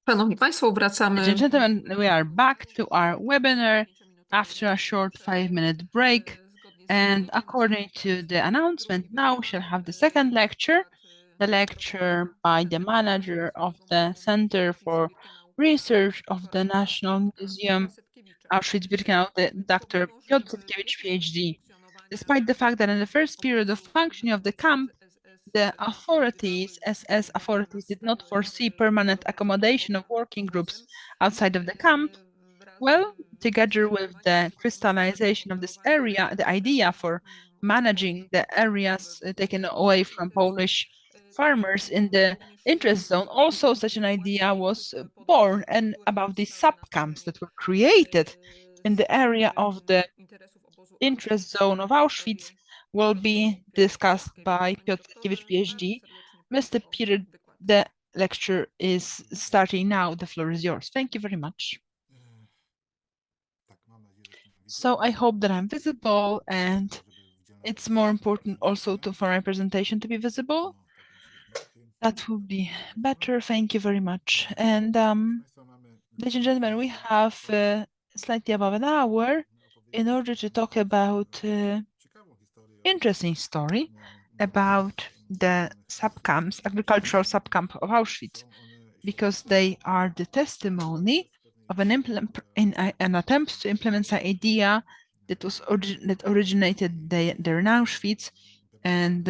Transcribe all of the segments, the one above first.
Szanowni Państwo, Ladies and wracamy. gentlemen, we are back to our webinar after a short 5-minute break. And according to the announcement, now we shall have the second lecture, the lecture by the manager of the Center for Research of the National Museum Auschwitz-Birkenau, Dr. Piotr Setkiewicz, PhD. Despite the fact that in the first period of functioning of the camp, the authorities, SS authorities, did not foresee permanent accommodation of working groups outside of the camp. Well, together with the crystallization of this area, the idea for managing the areas taken away from Polish farmers in the interest zone, also such an idea was born, and about the subcamps that were created in the area of the interest zone of Auschwitz will be discussed by Piotr Setkiewicz, PhD. Mr. Peter, the lecture is starting now. The floor is yours. Thank you very much. So I hope that I'm visible, and it's more important also for my presentation to be visible. That would be better. Thank you very much. And ladies and gentlemen, we have slightly above an hour in order to talk about interesting story about the subcamps, agricultural subcamp of Auschwitz, because they are the testimony of an attempt to implement an idea that originated there in Auschwitz and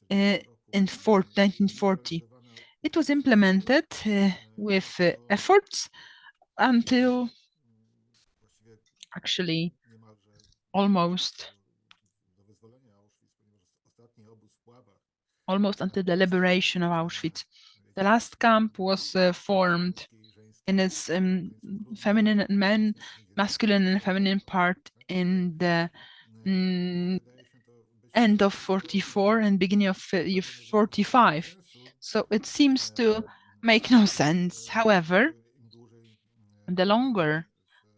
in 1940. It was implemented with efforts until actually almost until the liberation of Auschwitz. The last camp was formed in its feminine and masculine and feminine part in the end of 44 and beginning of 45. So it seems to make no sense. However, the longer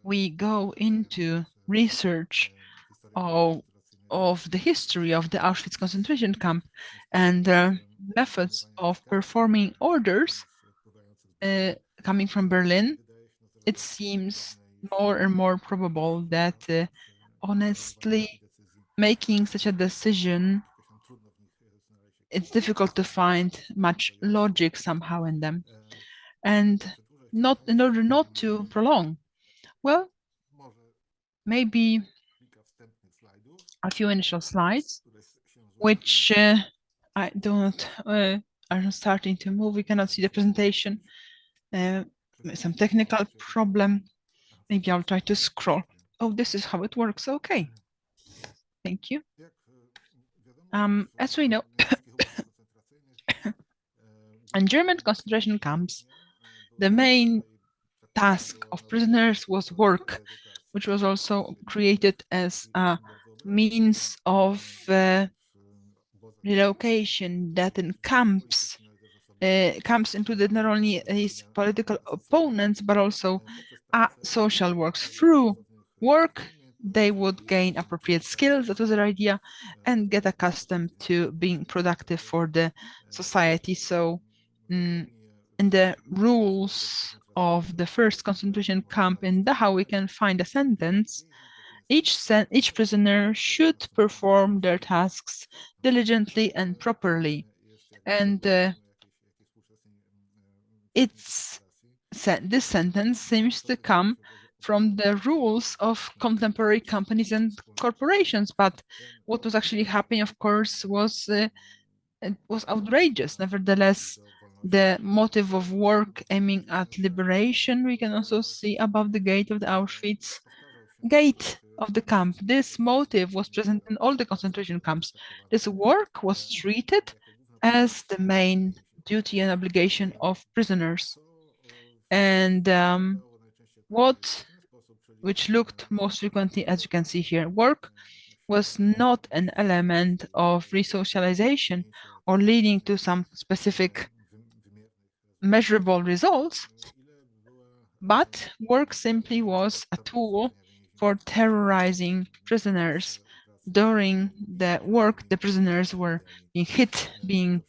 we go into research of the history of the Auschwitz concentration camp and methods of performing orders coming from Berlin, it seems more and more probable that honestly making such a decision, it's difficult to find much logic somehow in them. And not in order not to prolong, well, maybe a few initial slides, which I don't are starting to move. We cannot see the presentation. Some technical problem. Maybe I'll try to scroll. Oh, this is how it works. Okay. Thank you. As we know, in German concentration camps, the main task of prisoners was work, which was also created as a means of relocation, that in camps included not only his political opponents, but also social works. Through work, they would gain appropriate skills, that was their idea, and get accustomed to being productive for the society. So in the rules of the first concentration camp in Dachau, we can find a sentence: each prisoner should perform their tasks diligently and properly. And this sentence seems to come from the rules of contemporary companies and corporations. But what was actually happening, of course, was outrageous. Nevertheless, the motive of work aiming at liberation, we can also see above the gate of the Auschwitz gate of the camp. This motive was present in all the concentration camps. This work was treated as the main duty and obligation of prisoners. And which looked most frequently, as you can see here, work was not an element of resocialization or leading to some specific measurable results, but work simply was a tool for terrorizing prisoners. During the work, the prisoners were being hit, being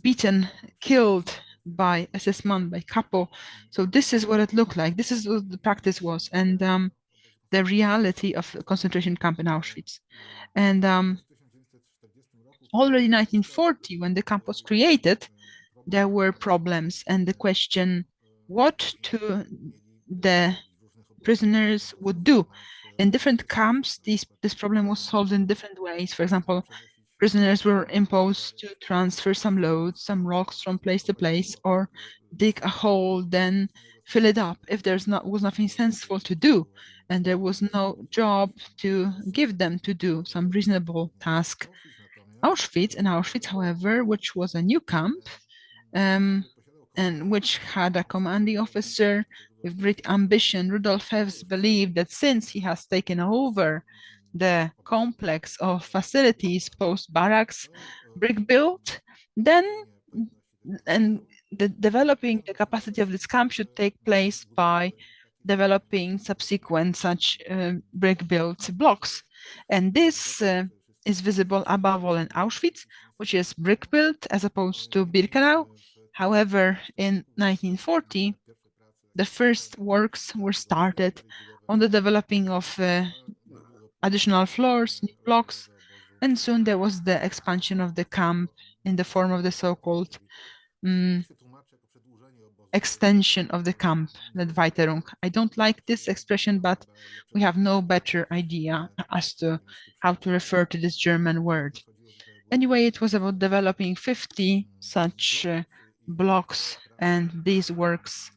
beaten, killed, by SS-man, by Kapo. So this is what it looked like. This is what the practice was, and the reality of the concentration camp in Auschwitz. And already 1940, when the camp was created, there were problems, and the question what to the prisoners would do. In different camps, this problem was solved in different ways. For example, prisoners were imposed to transfer some loads, some rocks from place to place, or dig a hole, then fill it up if was nothing sensible to do, and there was no job to give them to do some reasonable task. Auschwitz, however, which was a new camp, and which had a commanding officer with great ambition, Rudolf Hess believed that since he has taken over the complex of facilities post barracks brick built, then and developing the capacity of this camp should take place by developing subsequent such brick built blocks. And this is visible above all in Auschwitz, which is brick built as opposed to Birkenau. However, in 1940, the first works were started on the developing of additional floors, new blocks, and soon there was the expansion of the camp in the form of the so-called extension of the camp, the Weiterung. I don't like this expression, but we have no better idea as to how to refer to this German word. Anyway, it was about developing 50 such blocks, and these works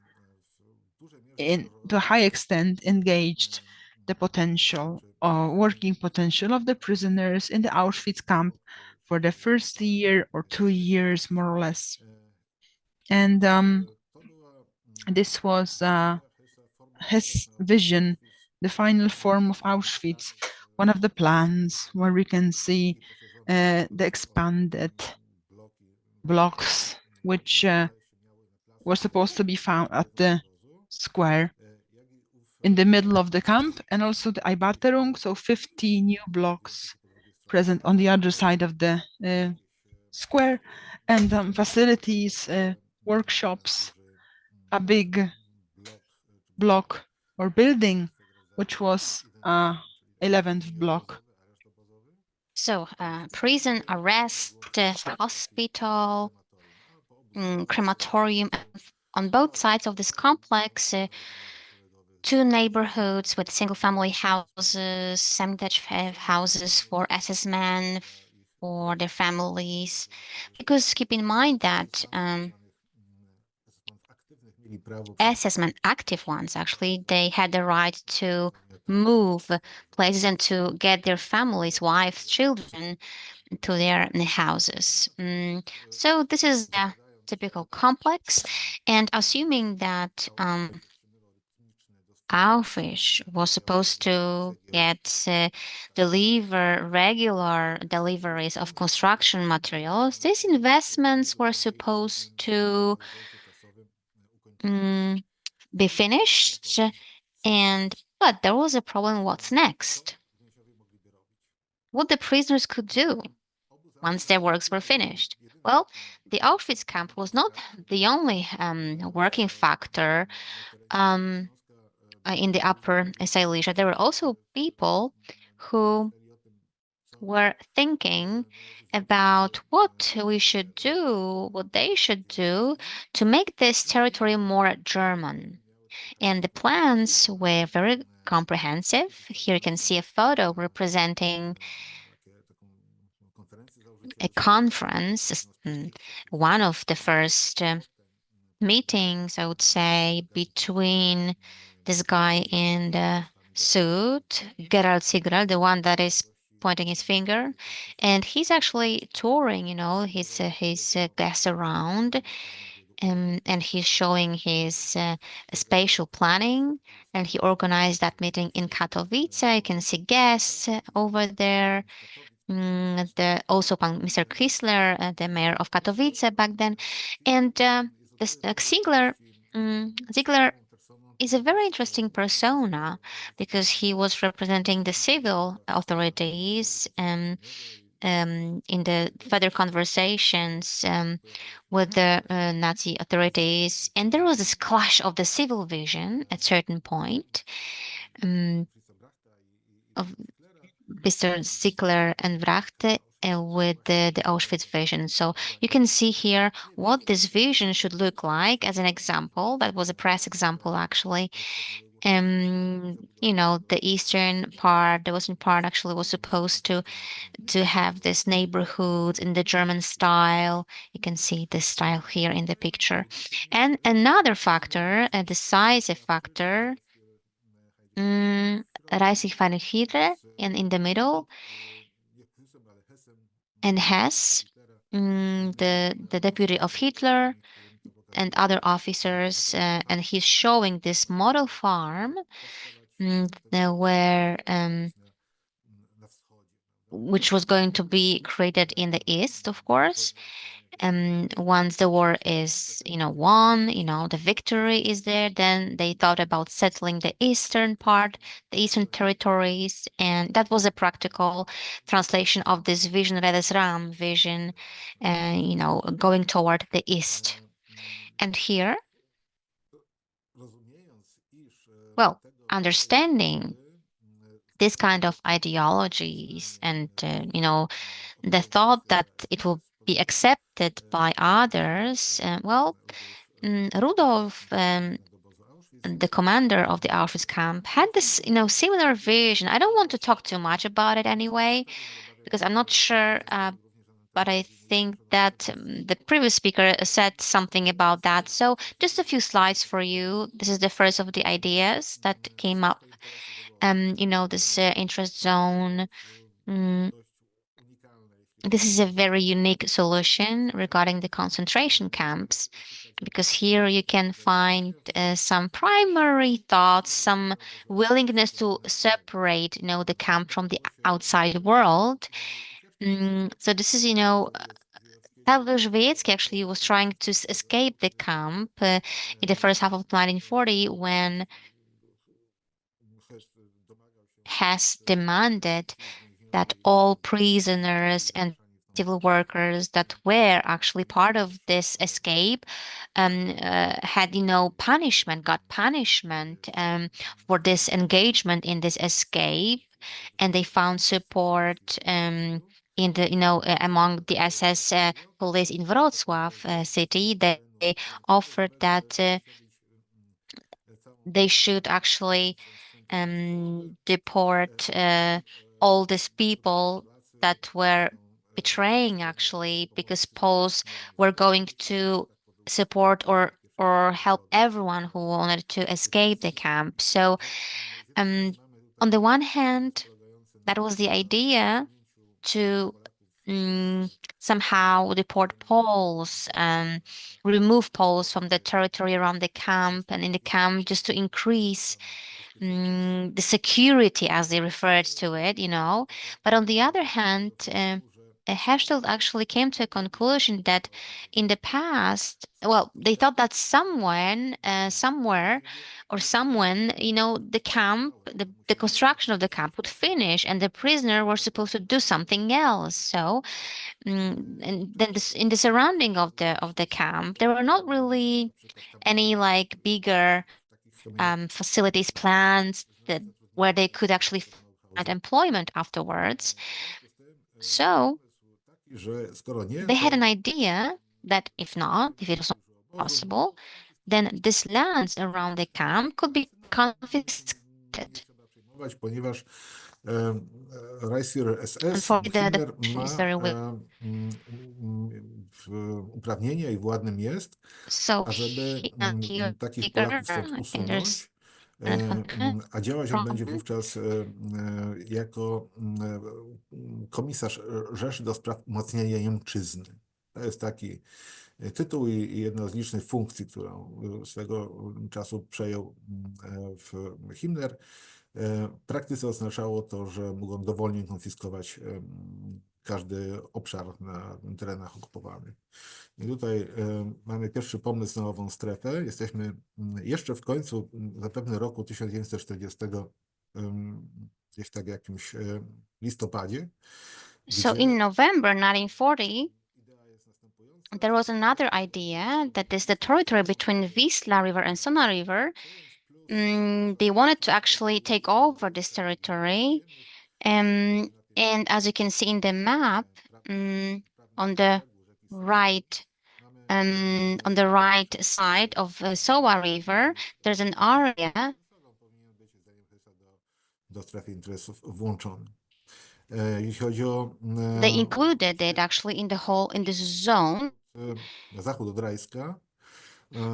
to a high extent engaged the potential or working potential of the prisoners in the Auschwitz camp for the first year or 2 years, more or less. And this was his vision, the final form of Auschwitz, one of the plans where we can see the expanded blocks, which were supposed to be found at the square in the middle of the camp, and also the Erweiterung, so 50 new blocks present on the other side of the square, and facilities, workshops, a big block or building, which was 11th block. So prison, arrest, hospital, crematorium, on both sides of this complex, two neighborhoods with single-family houses, semi-detached houses for SS men, for their families. Because keep in mind that SS men, active ones, actually, they had the right to move places and to get their families, wives, children to their houses. So this is a typical complex, and assuming that Auschwitz was supposed to deliver regular deliveries of construction materials, these investments were supposed to be finished, but there was a problem. What's next? What the prisoners could do once their works were finished. Well, the Auschwitz camp was not the only working factor in the Upper Silesia. There were also people who were thinking about what we should do, what they should do to make this territory more German. And the plans were very comprehensive. Here you can see a photo representing a conference, one of the first meetings, I would say, between this guy in the suit, Gerald Sigral, the one that is pointing his finger, and he's actually touring, his guests around, and he's showing his spatial planning, and he organized that meeting in Katowice. You can see guests over there. Also Mr. Chrysler, the mayor of Katowice back then, and Ziegler is a very interesting persona because he was representing the civil authorities in the further conversations with the Nazi authorities, and there was this clash of the civil vision at certain point of Mr. Ziegler and Vrachte with the Auschwitz vision. So you can see here what this vision should look like as an example. That was a press example, actually. The eastern part, the western part actually was supposed to have this neighborhood in the German style. You can see this style here in the picture. And another factor, a decisive factor, Reisig van Hitler in the middle, and Hess, the deputy of Hitler, and other officers, and he's showing this model farm where which was going to be created in the east, of course. Once the war is, won, the victory is there, then they thought about settling the eastern part, the eastern territories, and that was a practical translation of this vision, Ram vision, going toward the east. And here, well, understanding this kind of ideologies and, the thought that it will be accepted by others, Rudolf, the commander of the Auschwitz camp, had this, similar vision. I don't want to talk too much about it anyway, because I'm not sure, but I think that the previous speaker said something about that. So just a few slides for you. This is the first of the ideas that came up. This interest zone. Mm, this is a very unique solution regarding the concentration camps, because here you can find some primary thoughts, some willingness to separate, the camp from the outside world. So this is, Tadeusz Wiejecki actually was trying to escape the camp in the first half of 1940 when Hess demanded that all prisoners and civil workers that were actually part of this escape had, got punishment for this engagement in this escape, and they found support in the, among the SS police in Wrocław city. They offered that they should actually deport all these people that were betraying, actually, because Poles were going to support or help everyone who wanted to escape the camp. So on the one hand, that was the idea to somehow deport Poles, remove Poles from the territory around the camp and in the camp, just to increase the security, as they referred to it, But on the other hand, Herschel actually came to a conclusion that in the past, well, they thought that someone, somewhere, or someone, the camp, the construction of the camp would finish, and the prisoner were supposed to do something else. So, and then in the surrounding of the camp, there were not really any like bigger facilities plans that where they could actually find employment afterwards. So they had an idea that if it was not possible, then this lands around the camp could be confiscated. Ponieważ Reichsführer SS And for the Himmler question is ma very weak. uprawnienia i władnym jest, So ażeby here, takich bigger, Polaków stąd and there's usunąć, a działać on będzie problem. wówczas jako komisarz Rzeszy do spraw umacniania Niemczyzny. To jest taki tytuł i jedna z licznych funkcji, którą swego czasu przejął Himmler. W praktyce oznaczało to, że mógł on dowolnie konfiskować każdy obszar na terenach okupowanych. I tutaj mamy pierwszy pomysł na ową strefę. Jesteśmy jeszcze w końcu, zapewne roku 1940, gdzieś tak w jakimś listopadzie. So in November 1940, there was another idea that is the territory between Wisla River and Sona River. They wanted to actually take over this territory. And as you can see in the map, on the right, on the right side of Sowa River, there's an area. Do strefy interesów włączony. Jeśli chodzi o They included it actually in this zone. na zachód od Rajska.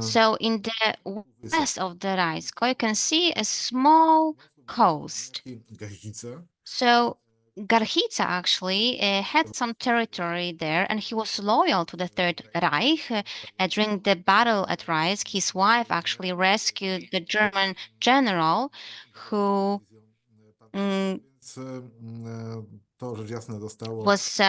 So in the west of the Rajsko, you can see a small coast. Gaździce. So Garchica actually had some territory there, and he was loyal to the Third Reich. During the battle at Rajsk, his wife actually rescued the German general who To rzecz jasna dostało was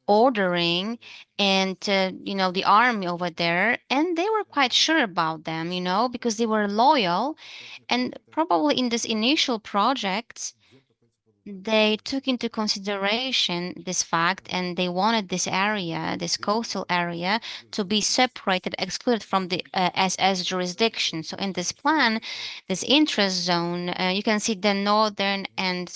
ordering and the army over there, and they were quite sure about them, because they were loyal, and probably in this initial projects they took into consideration this fact, and they wanted this area, this coastal area, to be separated, excluded from the SS jurisdiction. So in this plan, this interest zone, you can see the northern and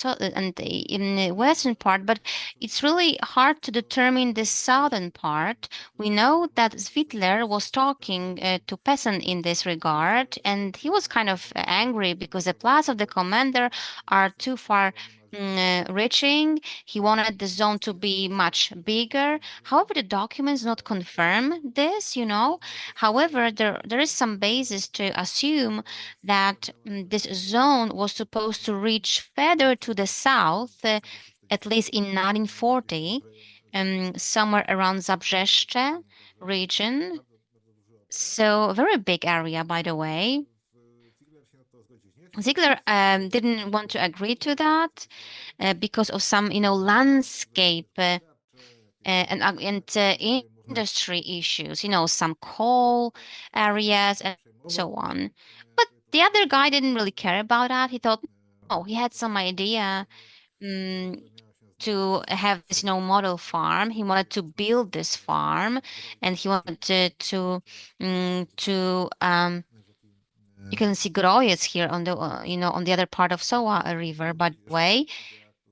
in the western part, but it's really hard to determine the southern part. We know that Hitler was talking to Peasant in this regard, and he was kind of angry because the plans of the commander are too far reaching. He wanted the zone to be much bigger. However, the documents not confirm this, However, there is some basis to assume that this zone was supposed to reach further to the south, at least in 1940, somewhere around Zabrzeeszcze region. So a very big area, by the way. Ziegler didn't want to agree to that because of some, landscape and industry issues, some coal areas and so on. But the other guy didn't really care about that. He thought, oh, he had some idea to have this, model farm. He wanted to build this farm, and he wanted to you can see Grojec here on the on the other part of Sowa River, by the way.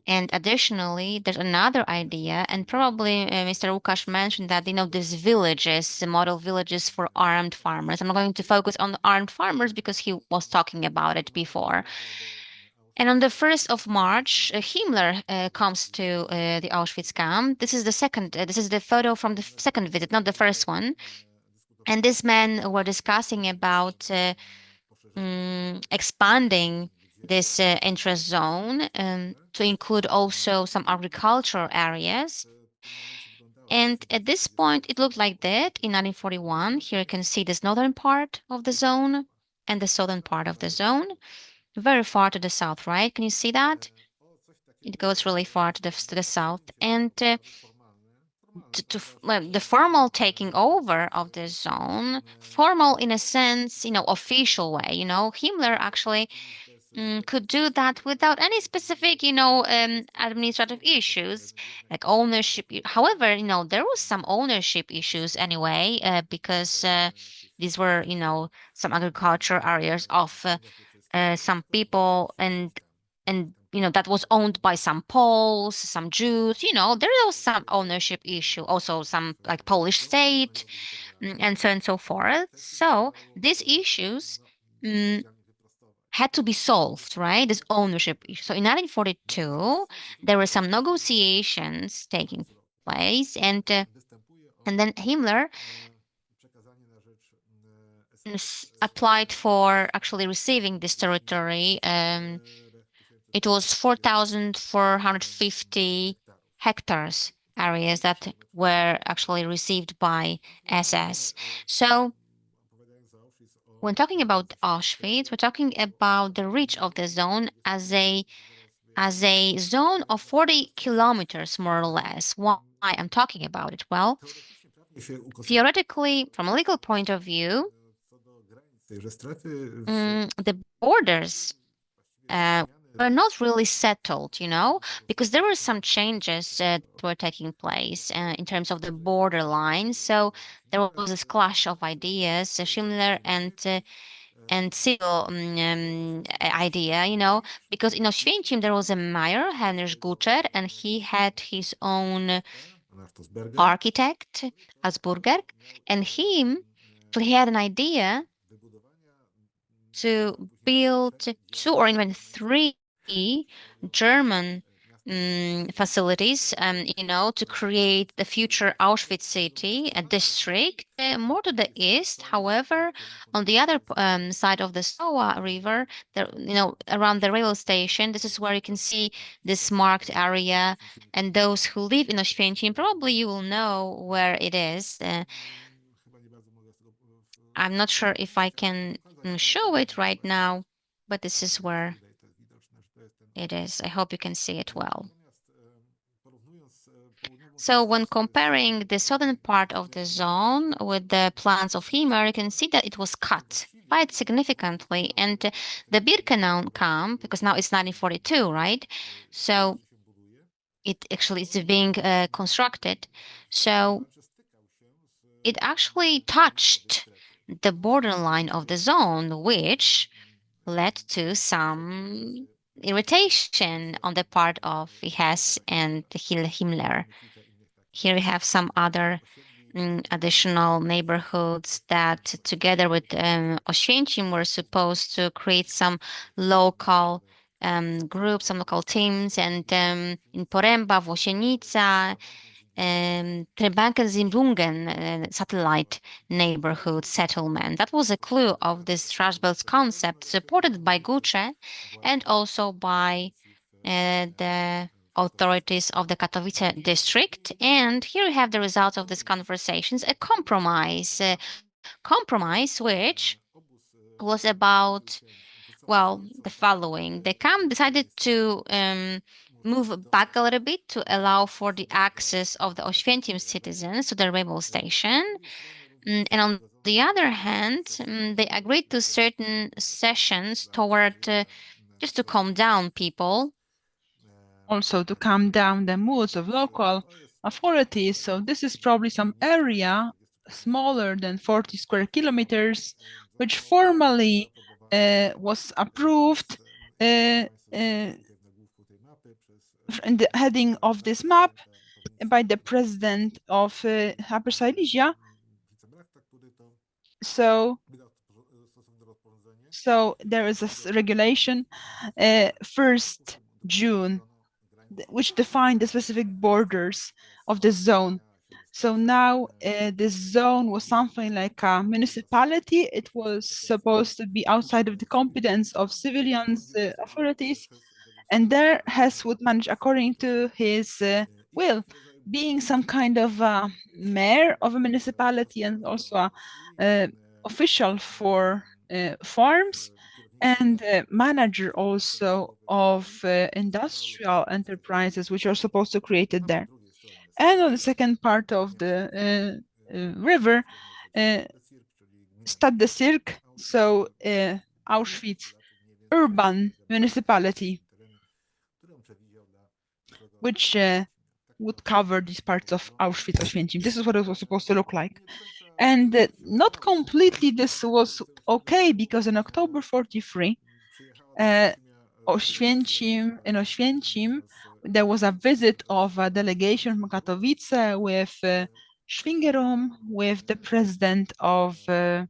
And additionally, there's another idea, and probably Mr. Łukasz mentioned that, these villages, the model villages for armed farmers. I'm not going to focus on the armed farmers because he was talking about it before. And on the 1st of March, Himmler comes to the Auschwitz camp. This is the second, this is the photo from the second visit, not the first one. And these men were discussing about expanding this interest zone to include also some agricultural areas. And at this point, it looked like that in 1941. Here you can see this northern part of the zone and the southern part of the zone, very far to the south, right? Can you see that? It goes really far to the south. And the formal taking over of the zone, formal in a sense, official way, Himmler actually could do that without any specific, administrative issues like ownership. However, there was some ownership issues anyway, because these were, some agriculture areas of some people, and that was owned by some Poles, some Jews. There was some ownership issue, also some like Polish state, and so on and so forth. So these issues had to be solved, right? This ownership issue. So in 1942, there were some negotiations taking place, and then Himmler applied for actually receiving this territory. It was 4,450 hectares areas that were actually received by SS. So when talking about Auschwitz, we're talking about the reach of the zone as a zone of 40 kilometers, more or less. Why I'm talking about it? Well, theoretically, from a legal point of view, the borders were not really settled, because there were some changes that were taking place in terms of the border lines. So there was this clash of ideas, Schindler and civil idea, because in Oświęcim there was a mayor, Heinrich Gutscher, and he had his own architect, Asburger, and he had an idea to build 2 or even 3 German facilities, to create the future Auschwitz city, a district more to the east. However, on the other side of the Soa River, there, around the railway station, this is where you can see this marked area. And those who live in Oświęcim, probably you will know where it is. I'm not sure if I can show it right now, but this is where it is. I hope you can see it well. So when comparing the southern part of the zone with the plans of Himmler, you can see that it was cut quite significantly. And the Birkenau camp, because now it's 1942, right? So it actually is being constructed. So it actually touched the borderline of the zone, which led to some irritation on the part of Hess and Himmler. Here we have some other additional neighborhoods that, together with Oświęcim, were supposed to create some local groups, some local teams, and in Poręba, Włosienica, Trebanken-Simbungen satellite neighborhood settlement. That was a clue of this trash belts concept, supported by Gucce and also by the authorities of the Katowice district. And here we have the results of these conversations, a compromise which was about, well, the following. The camp decided to move back a little bit to allow for the access of the Oświęcim citizens to the railway station. And on the other hand, they agreed to certain sessions toward just to calm down people. Also to calm down the moods of local authorities. So this is probably some area smaller than 40 square kilometers, which formally was approved in the heading of this map by the president of Upper Silesia. So there is a regulation, 1st June, which defined the specific borders of the zone. So now this zone was something like a municipality. It was supposed to be outside of the competence of civilians authorities, and there Hess would manage according to his will, being some kind of mayor of a municipality and also a official for farms and manager also of industrial enterprises which are supposed to create it there. And on the second part of the river, Stad de Cirque, so Auschwitz urban municipality, which would cover these parts of Auschwitz-Oświęcim. This is what it was supposed to look like. And not completely this was okay, because in October 43, in Oświęcim, there was a visit of a delegation from Katowice with Schwingerum, with the president of the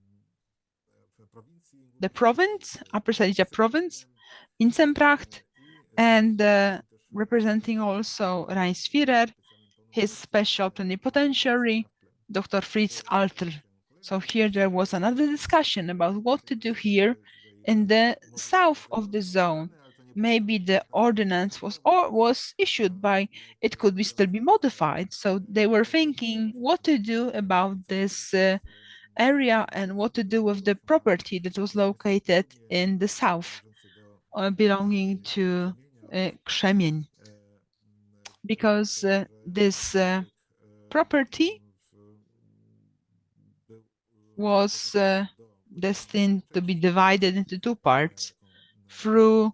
province, Upper Silesia province, in Sempracht, and representing also Reichsführer, his special plenipotentiary, Dr. Fritz Alter. So here there was another discussion about what to do here in the south of the zone. Maybe the ordinance was issued by, it could be still be modified. So they were thinking what to do about this area and what to do with the property that was located in the south, belonging to Krzemień, because this property was destined to be divided into 2 parts through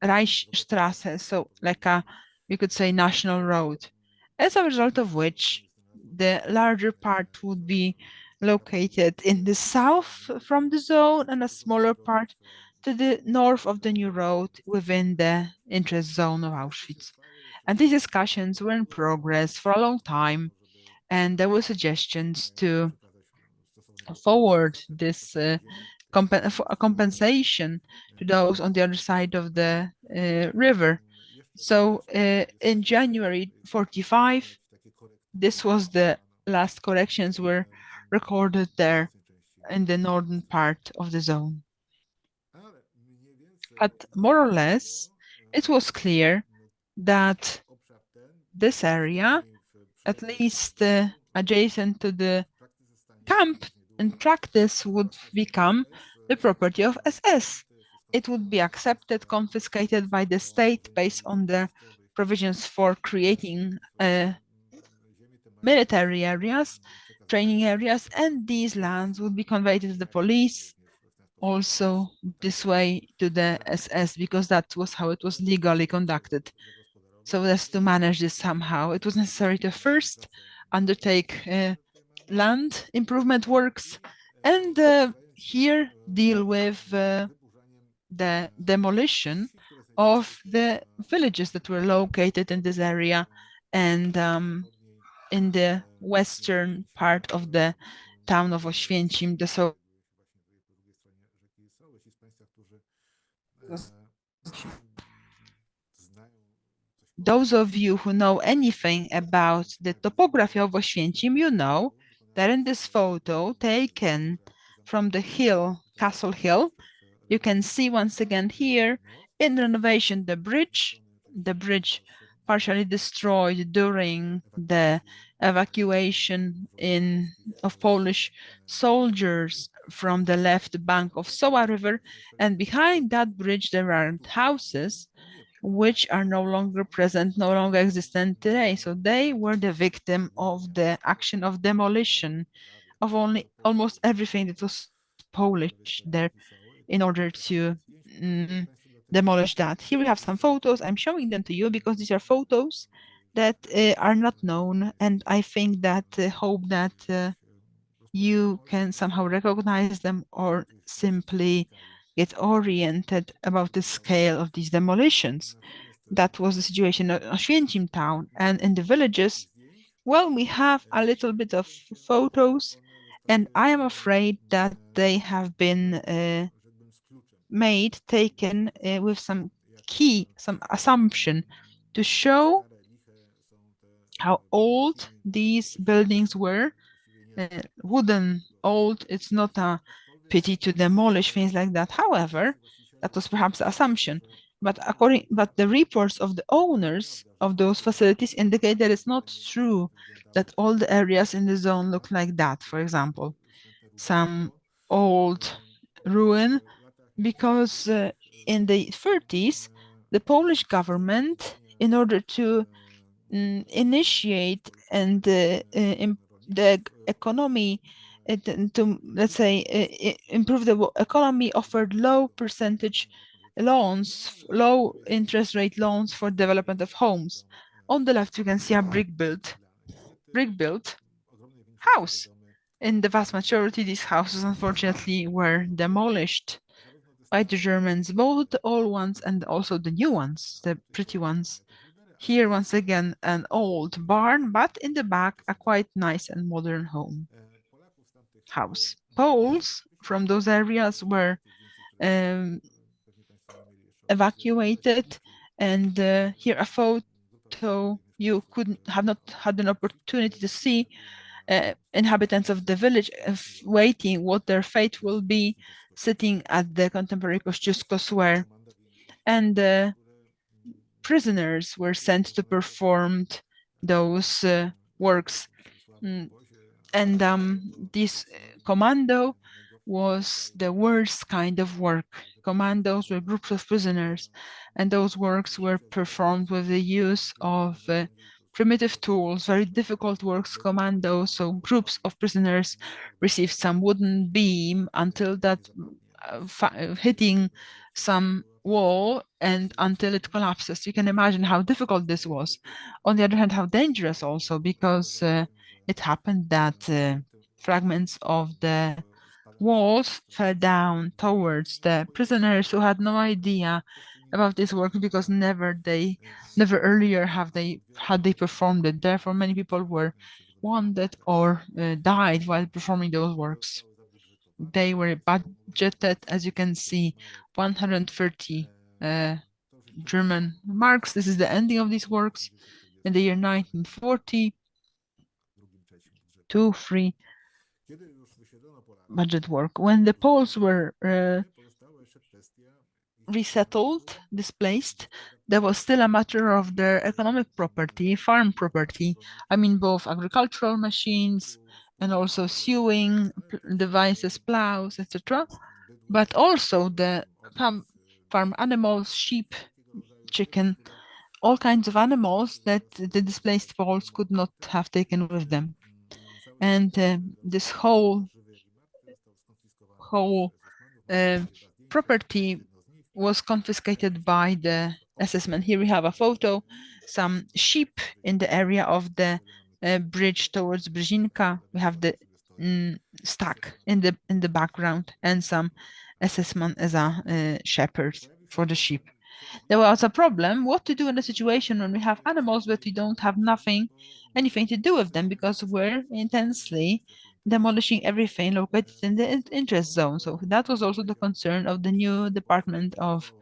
Reichsstraße, so like you could say national road, as a result of which the larger part would be located in the south from the zone and a smaller part to the north of the new road within the interest zone of Auschwitz. And these discussions were in progress for a long time, and there were suggestions to forward this compensation to those on the other side of the river. So in January 45, this was the last corrections were recorded there in the northern part of the zone. But more or less, it was clear that this area, at least adjacent to the camp, in practice would become the property of SS. It would be accepted, confiscated by the state based on the provisions for creating military areas, training areas, and these lands would be conveyed to the police, also this way to the SS, because that was how it was legally conducted. So as to manage this somehow, it was necessary to first undertake land improvement works and here deal with the demolition of the villages that were located in this area and in the western part of the town of Oświęcim, those of you who know anything about the topography of Oświęcim, you know that in this photo taken from the hill, Castle Hill, you can see once again here in renovation the bridge partially destroyed during the evacuation of Polish soldiers from the left bank of Soła River, and behind that bridge there are houses which are no longer present, no longer existent today. So they were the victim of the action of demolition of almost everything that was Polish there in order to demolish that. Here we have some photos. I'm showing them to you because these are photos that are not known, and I think that hope that you can somehow recognize them or simply get oriented about the scale of these demolitions. That was the situation in Oświęcim town, and in the villages, well, we have a little bit of photos, and I am afraid that they have been taken with some assumption to show how old these buildings were. Wooden, old, it's not a pity to demolish things like that. However, that was perhaps the assumption. But the reports of the owners of those facilities indicate that it's not true that all the areas in the zone look like that. For example, some old ruin, because in the 30s, the Polish government, in order to initiate and the economy, to let's say improve the economy, offered low percentage loans, low interest rate loans for development of homes. On the left, you can see a brick built house. In the vast majority, these houses unfortunately were demolished by the Germans, both the old ones and also the new ones, the pretty ones. Here, once again, an old barn, but in the back, a quite nice and modern house. Poles from those areas were evacuated, and here a photo you couldn't have not had an opportunity to see inhabitants of the village waiting what their fate will be, sitting at the contemporary Kościuszko Square, and prisoners were sent to perform those works. And this commando was the worst kind of work. Commandos were groups of prisoners, and those works were performed with the use of primitive tools, very difficult works, commandos. So groups of prisoners received some wooden beam until that hitting some wall and until it collapses. You can imagine how difficult this was. On the other hand, how dangerous also, because it happened that fragments of the walls fell down towards the prisoners who had no idea about this work because never earlier had they performed it. Therefore, many people were wounded or died while performing those works. They were budgeted, as you can see, 130 German marks. This is the ending of these works in the year 1940. 2-3 budget work. When the Poles were resettled, displaced, there was still a matter of their economic property, farm property. I mean, both agricultural machines and also sewing devices, plows, etc. But also the farm animals, sheep, chicken, all kinds of animals that the displaced Poles could not have taken with them. And this whole property was confiscated by the SS men. Here we have a photo, some sheep in the area of the bridge towards Brzezinka. We have the stack in the background and some SS man as a shepherd for the sheep. There was a problem what to do in a situation when we have animals but we don't have anything to do with them because we're intensely demolishing everything located in the interest zone. So that was also the concern of the new Department of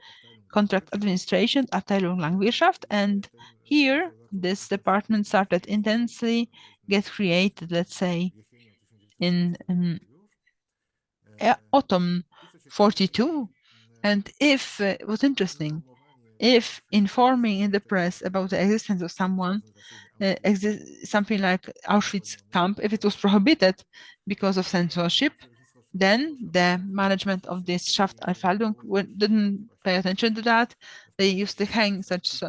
Contract Administration, Abteilung Landwirtschaft, and here this department started intensely get created, let's say, in autumn 42. And if it was interesting, if informing in the press about the existence of someone, something like Auschwitz camp, if it was prohibited because of censorship, then the management of this Schafterfaltung didn't pay attention to that. They used to hang such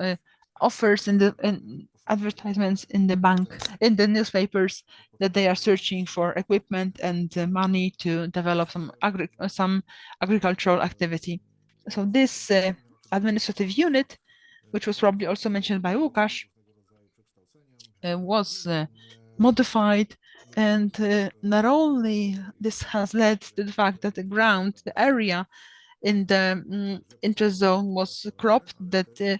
offers in advertisements in the newspapers that they are searching for equipment and money to develop some agricultural activity. So this administrative unit, which was probably also mentioned by Łukasz, was modified, and not only this has led to the fact that the area in the interest zone was cropped, that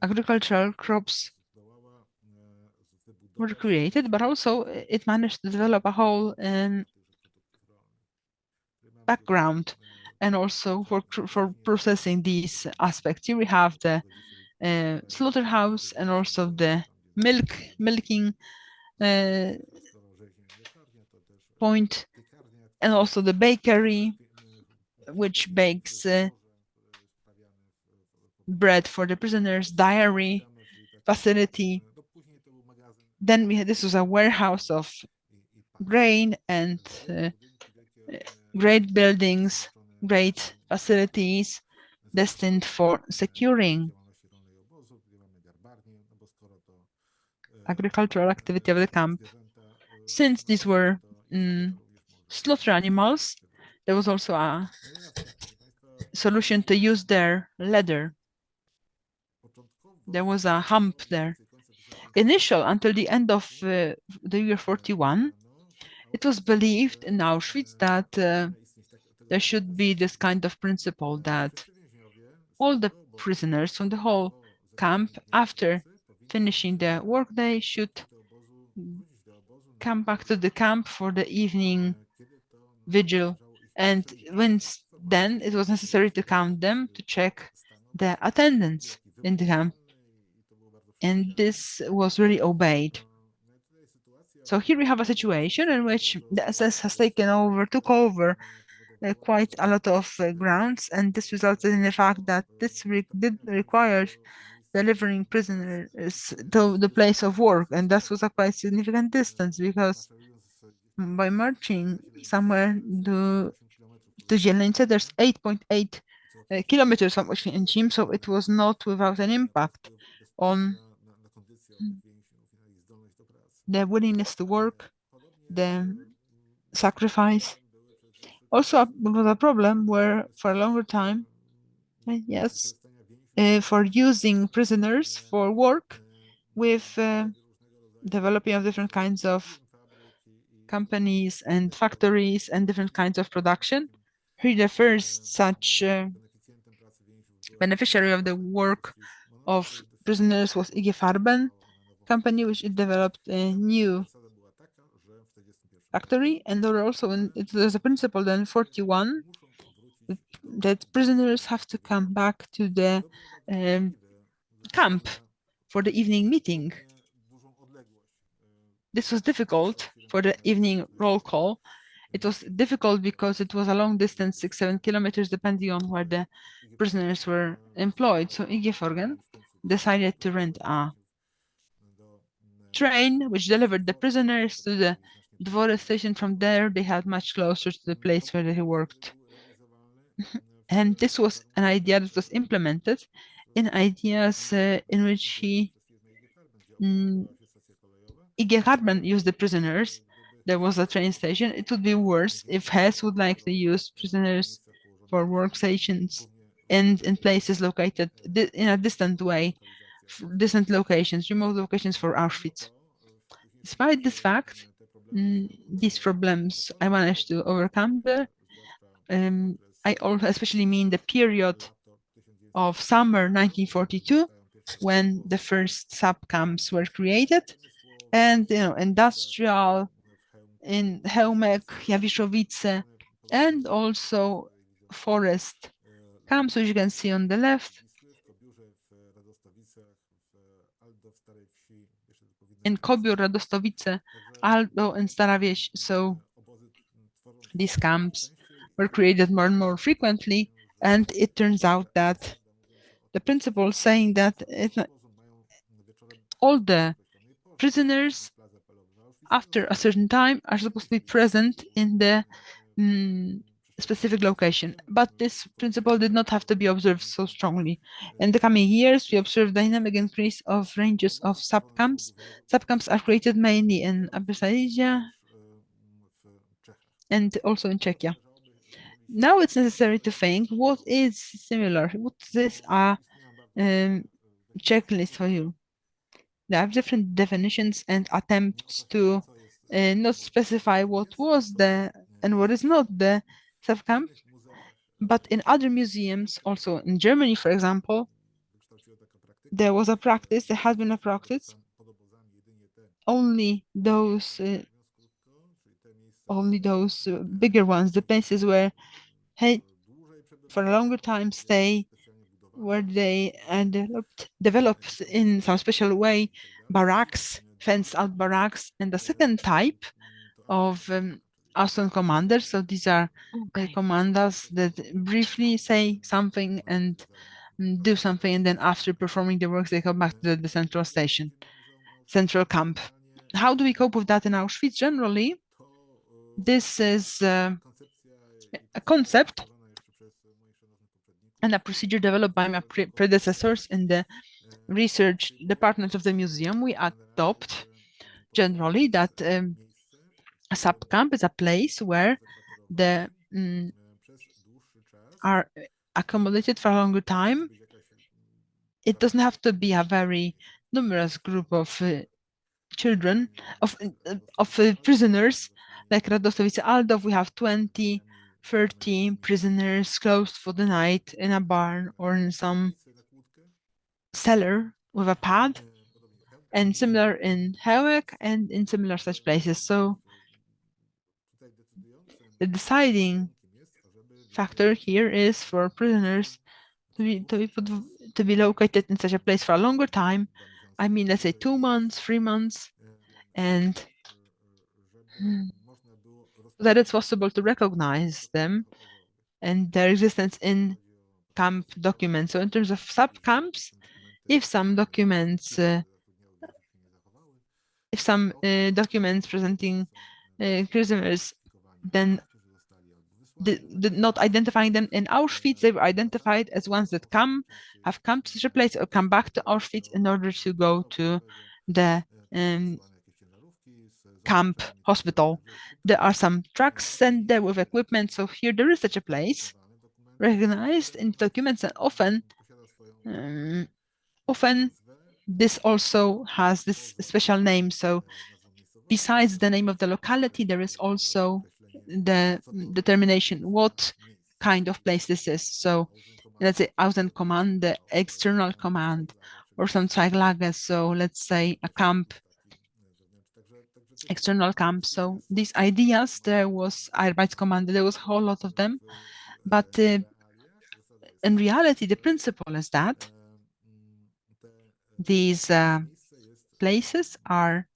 agricultural crops were created, but also it managed to develop a whole background and also for processing these aspects. Here we have the slaughterhouse and also the milking point, and also the bakery, which bakes bread for the prisoners, diary facility. Then this was a warehouse of grain and great buildings, great facilities destined for securing agricultural activity of the camp. Since these were slaughter animals, there was also a solution to use their leather. There was a hump there. Until the end of the year 41, it was believed in Auschwitz that there should be this kind of principle that all the prisoners from the whole camp, after finishing their workday, should come back to the camp for the evening vigil. And then it was necessary to count them to check the attendance in the camp. And this was really obeyed. So here we have a situation in which the SS has took over quite a lot of grounds, and this resulted in the fact that this did require delivering prisoners to the place of work, and that was a quite significant distance because by marching somewhere to Zielenice, there's 8.8 kilometers from Oświęcim, so it was not without an impact on the willingness to work, the sacrifice. Also, there was a problem where for a longer time Yes, for using prisoners for work with developing of different kinds of companies and factories and different kinds of production. Here the first such beneficiary of the work of prisoners was IG Farben company, which it developed a new factory, and there were also there's a principle then 41 that prisoners have to come back to the camp for the evening meeting. This was difficult for the evening roll call. It was difficult because it was a long distance, 6-7 kilometers, depending on where the prisoners were employed. So IG Forgen decided to rent a train which delivered the prisoners to the Dvore station. From there, they had much closer to the place where they worked. And this was an idea that was implemented in ideas in which IG Hartman used the prisoners. There was a train station. It would be worse if Hess would like to use prisoners for workstations and in places located in a distant way, distant locations, remote locations for Auschwitz. Despite this fact, these problems I managed to overcome there. I also especially mean the period of summer 1942 when the first subcamps were created, and industrial in Chełmek, Jawiszowice, and also forest camps, which you can see on the left. In Kobiór, Radostowice, Aldo, and Stara Wieś. So these camps were created more and more frequently, and it turns out that the principle saying that all the prisoners after a certain time are supposed to be present in the specific location. But this principle did not have to be observed so strongly. In the coming years, we observed dynamic increase of ranges of subcamps. Subcamps are created mainly in Upper Silesia and also in Czechia. Now it's necessary to think what is similar. What is a checklist for you? There are different definitions and attempts to not specify what was the and what is not the subcamp. But in other museums, also in Germany, for example, there was a practice, there has been a practice, only those bigger ones, the places where for a longer time stay, where they developed in some special way barracks, fenced out barracks. And the second type of Austrian commanders, so these are commanders that briefly say something and do something, and then after performing the works they come back to the central station, central camp. How do we cope with that in Auschwitz? Generally, this is a concept and a procedure developed by my predecessors in the research department of the museum. We adopt generally that a subcamp is a place where the are accommodated for a longer time. It doesn't have to be a very numerous group of children, of prisoners. Like Radostowice Aldov, we have 20, 30 prisoners closed for the night in a barn or in some cellar with a pad, and similar in Chełmek and in similar such places. So the deciding factor here is for prisoners to be located in such a place for a longer time. I mean, let's say 2 months, 3 months, and that it's possible to recognize them and their existence in camp documents. So in terms of subcamps, if some documents presenting prisoners, then not identifying them in Auschwitz, they were identified as ones that have come to such a place or come back to Auschwitz in order to go to the camp hospital. There are some trucks sent there with equipment. So here there is such a place. recognized in documents, and often this also has this special name. So besides the name of the locality, there is also the determination what kind of place this is. So let's say Außenkommand, the external command, or some Zeiglage. So let's say a camp, external camp. So these ideas, there was Arbeitskommando, there was a whole lot of them. But in reality, the principle is that these places are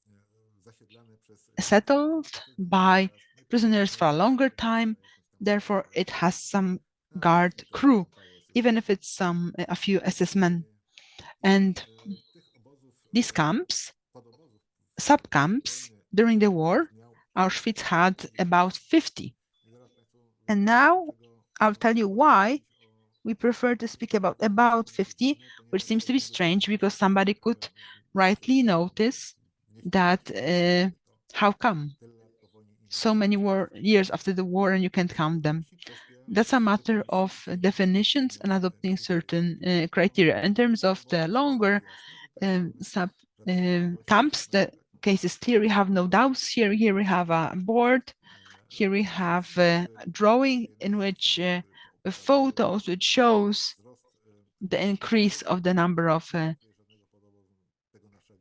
settled by prisoners for a longer time. Therefore, it has some guard crew, even if it's a few SS men. And these camps, subcamps, during the war, Auschwitz had about 50. And now I'll tell you why we prefer to speak about 50, which seems to be strange because somebody could rightly notice that how come so many years after the war and you can't count them. That's a matter of definitions and adopting certain criteria. In terms of the longer sub camps, the case is clear. We have no doubts here. Here we have a board. Here we have a drawing in which photos which shows the increase of the number of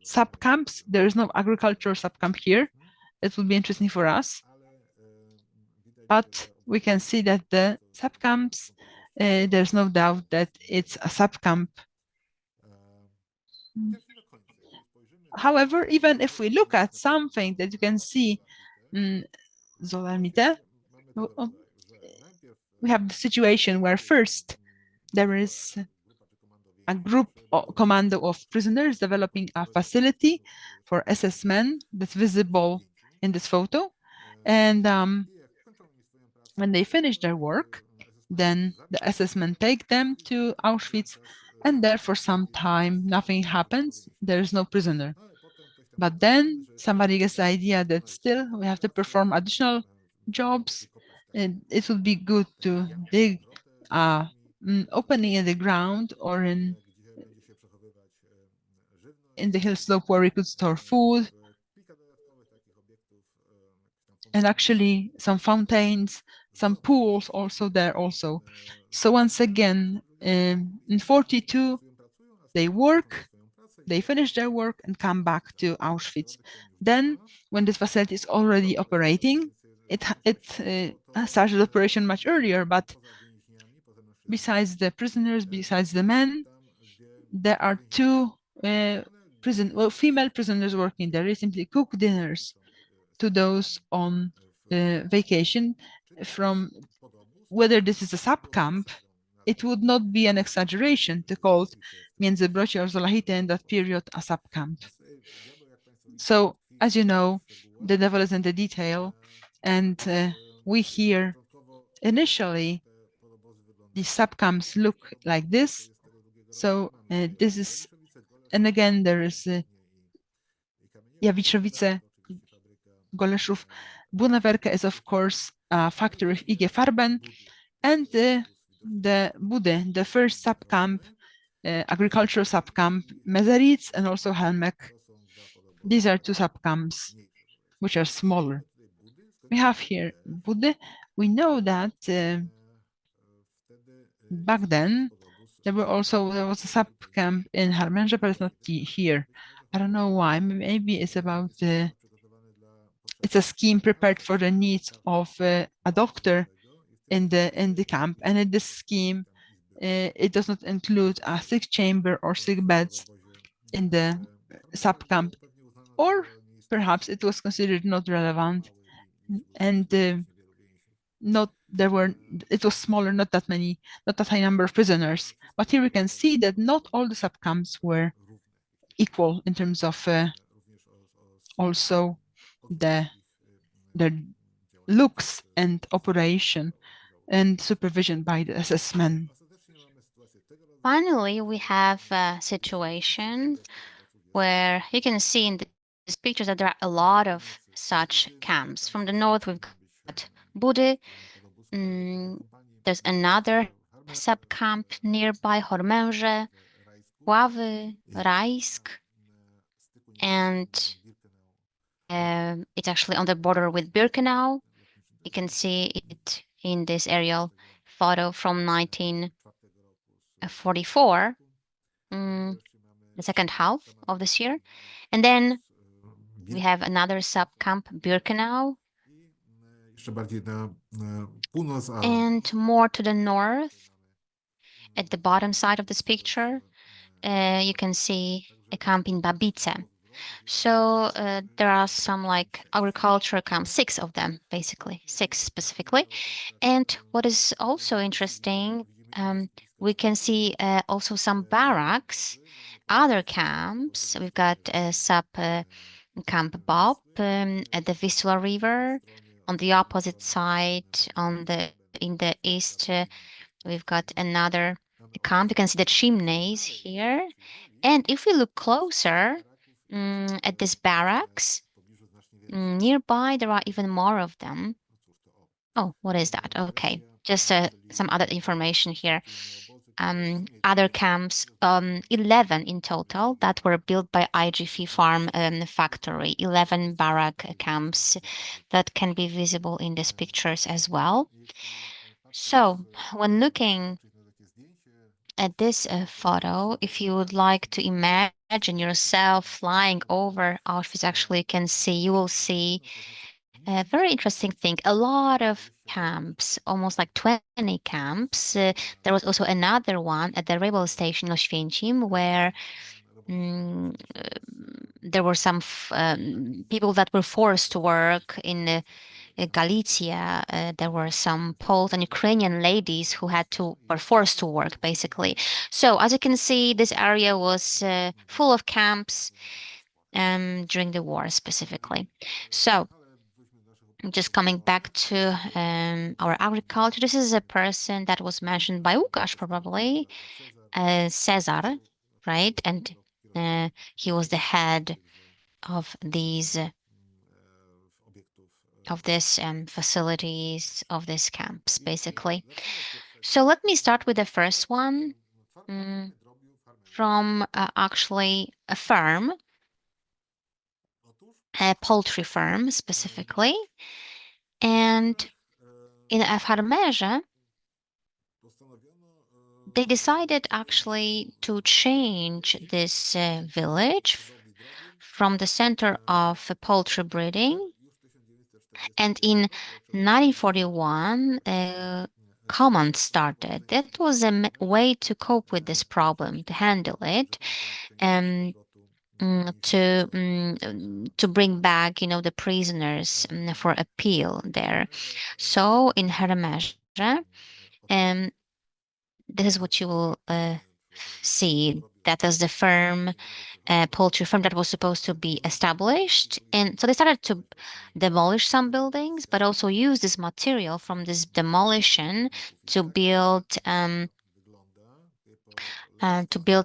subcamps. There is no agricultural subcamp here. It will be interesting for us. But we can see that the subcamps, there's no doubt that it's a subcamp. However, even if we look at something that you can see, Zolamite, we have the situation where first there is a group or commando of prisoners developing a facility for SS men that's visible in this photo. And when they finish their work, then the SS men take them to Auschwitz, and there for some time nothing happens. There is no prisoner. But then somebody gets the idea that still we have to perform additional jobs, and it would be good to dig opening in the ground or in the hill slope where we could store food, and actually some fountains, some pools also there also. So once again, in 42, they work, they finish their work and come back to Auschwitz. Then when this facility is already operating, it started operation much earlier, but besides the prisoners, besides the men, there are two female prisoners working there. They simply cook dinners to those on vacation. From whether this is a subcamp, it would not be an exaggeration to call Międzybrocie or Zolahite in that period a subcamp. So, as you know, the devil is in the detail, and we here initially these subcamps look like this. So this is, and again there is Jawiszowice, Goleszów. Bunawerka is of course a factory of IG Farben, and the Budy, the first subcamp, agricultural subcamp, Mezeric and also Helmek. These are two subcamps which are smaller. We have here Budy. We know that back then there was a subcamp in Harmenże, but it's not here. I don't know why. Maybe it's about it's a scheme prepared for the needs of a doctor in the camp, and in this scheme it does not include a sick chamber or sick beds in the subcamp, or perhaps it was considered not relevant, and it was smaller, not that high number of prisoners. But here we can see that not all the subcamps were equal in terms of also the looks and operation and supervision by the SS men. Finally, we have a situation where you can see in these pictures that there are a lot of such camps. From the north, we've got Budy. There's another subcamp nearby Hormęże, Ławy, Rajsk, and it's actually on the border with Birkenau. You can see it in this aerial photo from 1944, the second half of this year. And then we have another subcamp, Birkenau, Jeszcze bardziej na północ, and more to the north, at the bottom side of this picture, you can see a camp in Babice. So there are some like agricultural camps, 6 of them, basically, 6 specifically. And what is also interesting, we can see also some barracks, other camps. We've got Camp Bob at the Vistula River. On the opposite side, in the east, we've got another camp. You can see the chimneys here. And if we look closer at this barracks, nearby there are even more of them. Oh, what is that? Okay, just some other information here. Other camps, 11 in total, that were built by IGF Farm factory, 11 barrack camps that can be visible in these pictures as well. So when looking at this photo, if you would like to imagine yourself flying over Auschwitz, actually you will see a very interesting thing. A lot of camps, almost like 20 camps. There was also another one at the railway station in Oświęcim where there were some people that were forced to work in Galicia. There were some Poles and Ukrainian ladies who were forced to work, basically. So as you can see, this area was full of camps during the war specifically. So just coming back to our agriculture, this is a person that was mentioned by Łukasz probably, Cesar, right? And he was the head of these facilities, of these camps, basically. So let me start with the first one from actually a farm, a poultry farm specifically. And in Farmerze, they decided actually to change this village from the center of poultry breeding. And in 1941, command started. That was a way to cope with this problem, to handle it, to bring back, the prisoners for appeal there. So in Hermesre, this is what you will see. That is the poultry farm that was supposed to be established. And so they started to demolish some buildings, but also use this material from this demolition to build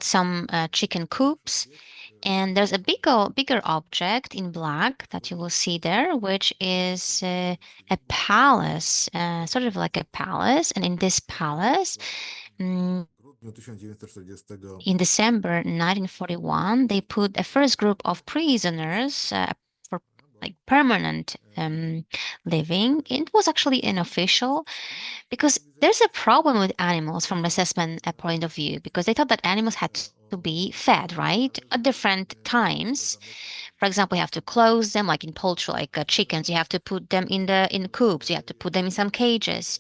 some chicken coops. And there's a bigger object in black that you will see there, which is a palace, sort of like a palace. And in this palace, in December 1941, they put a first group of prisoners for like permanent living. It was actually unofficial because there's a problem with animals from the assessment point of view, because they thought that animals had to be fed, right, at different times. For example, you have to close them, like in poultry, like chickens. You have to put them in coops. You have to put them in some cages.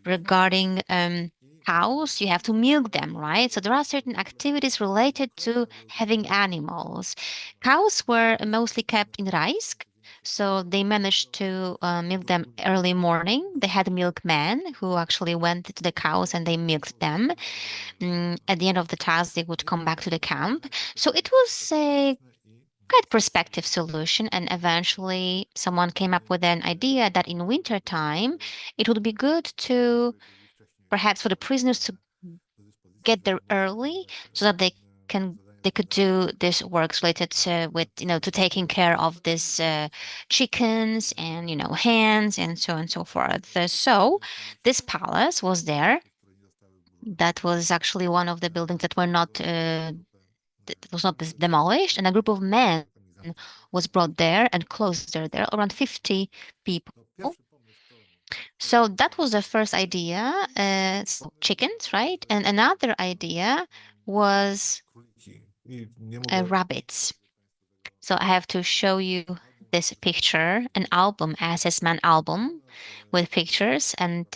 Regarding cows, you have to milk them, right? So there are certain activities related to having animals. Cows were mostly kept in Rajsk, so they managed to milk them early morning. They had milkmen who actually went to the cows and they milked them. At the end of the task, they would come back to the camp. So it was a quite prospective solution, and eventually someone came up with an idea that in winter time it would be good to perhaps for the prisoners to get there early so that they could do this works related to taking care of this chickens and hens and so on and so forth. So this palace was there, That was actually one of the buildings that were not demolished, and a group of men was brought there and closed there, around 50 people. So that was the first idea, so chickens, right? And another idea was rabbits. So I have to show you this picture, an album, SS-Man album with pictures, and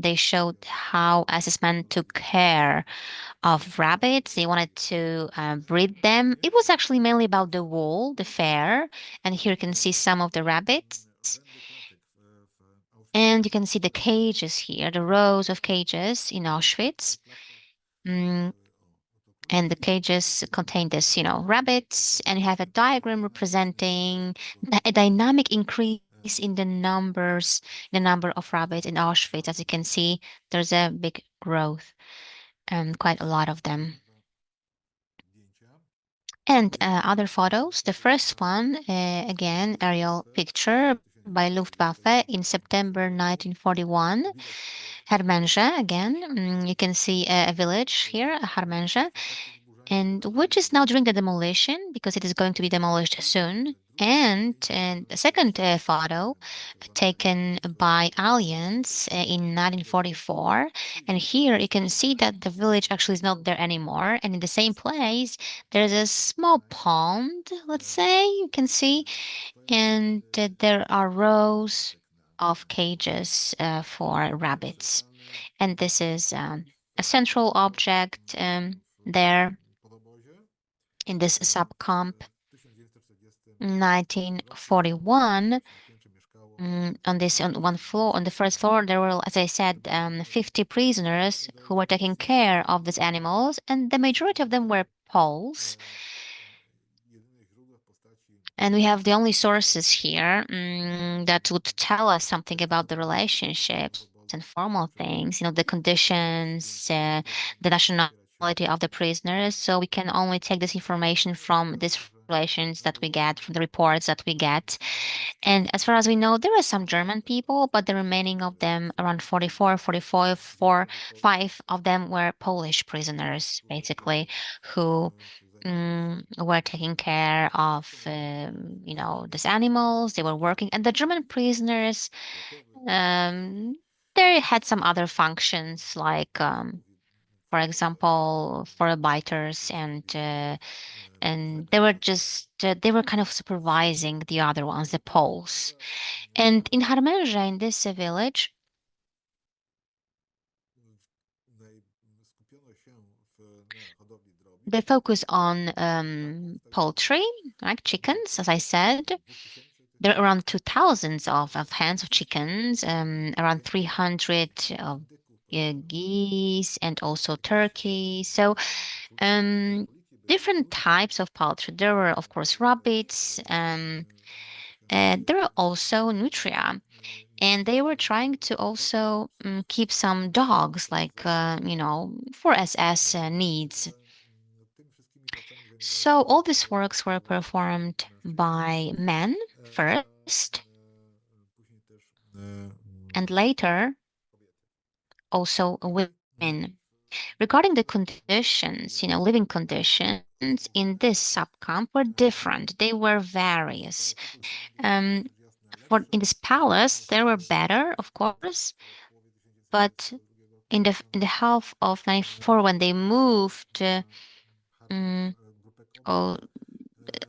they showed how SS-Man took care of rabbits. They wanted to breed them. It was actually mainly about the wool, the fur, and here you can see some of the rabbits. And you can see the cages here, the rows of cages in Auschwitz. Mm, and the cages contain this, rabbits, and you have a diagram representing a dynamic increase in the number of rabbits in Auschwitz. As you can see, there's a big growth, and quite a lot of them. And other photos. The first one, again, aerial picture by Luftwaffe in September 1941. Harmenje, again, you can see a village here, Harmenje, and which is now during the demolition because it is going to be demolished soon. And the second photo taken by Alliance in 1944. And here you can see that the village actually is not there anymore. And in the same place, there's a small pond, let's say, you can see. And there are rows of cages for rabbits. And this is a central object there in this subcamp 1941. On the first floor, there were, as I said, 50 prisoners who were taking care of these animals, and the majority of them were Poles. And we have the only sources here that would tell us something about the relationships and formal things, the conditions, the nationality of the prisoners. So we can only take this information from these relations that we get, from the reports that we get. And as far as we know, there are some German people, but the remaining of them, around 44, 45, 5 of them were Polish prisoners, basically, who were taking care of, these animals. They were working, and the German prisoners, um, they had some other functions, like, for example, for biters, and they were kind of supervising the other ones, the Poles. And in Harmenja, in this village, they focus on poultry, like chickens, as I said. There are around 2,000 of hens of chickens, around 300 of geese, and also turkey. So different types of poultry. There were, of course, rabbits. There are also nutria. And they were trying to also keep some dogs, like, for SS needs. So all these works were performed by men first, and later also women. Regarding the conditions, living conditions in this subcamp were different. They were various. For in this palace, they were better, of course, but in the half of 94, when they moved, oh,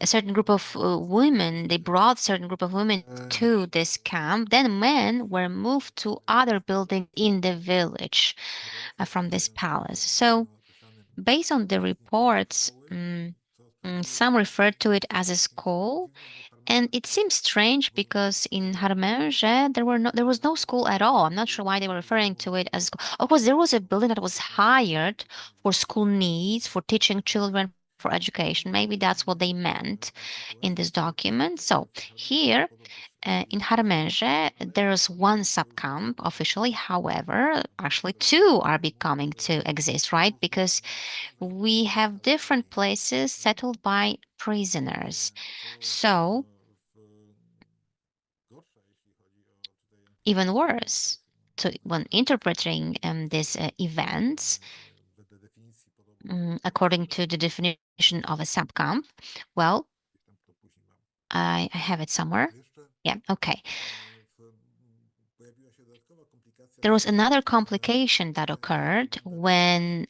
a certain group of women, they brought certain group of women to this camp. Then men were moved to other buildings in the village from this palace. So based on the reports, some referred to it as a school. And it seems strange because in Harmenje there was no school at all. I'm not sure why they were referring to it as school. Of course, there was a building that was hired for school needs, for teaching children, for education. Maybe that's what they meant in this document. So here in Harmenje, there's one subcamp officially. However, actually two are becoming to exist, right? Because we have different places settled by prisoners. So even worse, when interpreting these events, according to the definition of a subcamp, well, I have it somewhere. Yeah, okay. There was another complication that occurred when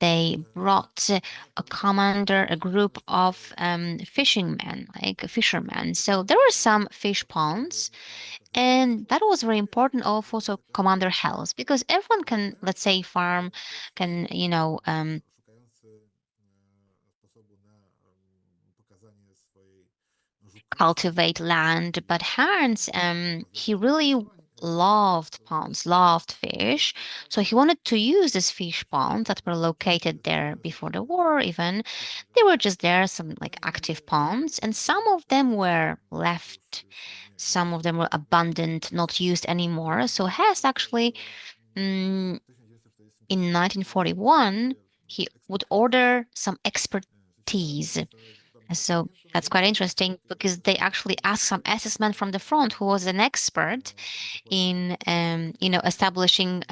they brought a commander, a group of fishing men, like fishermen. So there were some fish ponds, and that was very important also for commander health, because everyone can, let's say, farm, can, cultivate land. But Hans, he really loved ponds, loved fish. So he wanted to use these fish ponds that were located there before the war, even. They were just there, some like active ponds, and some of them were left. Some of them were abandoned, not used anymore. So Hess actually, in 1941, he would order some expertise. So that's quite interesting because they actually asked some SS man from the front who was an expert in establishing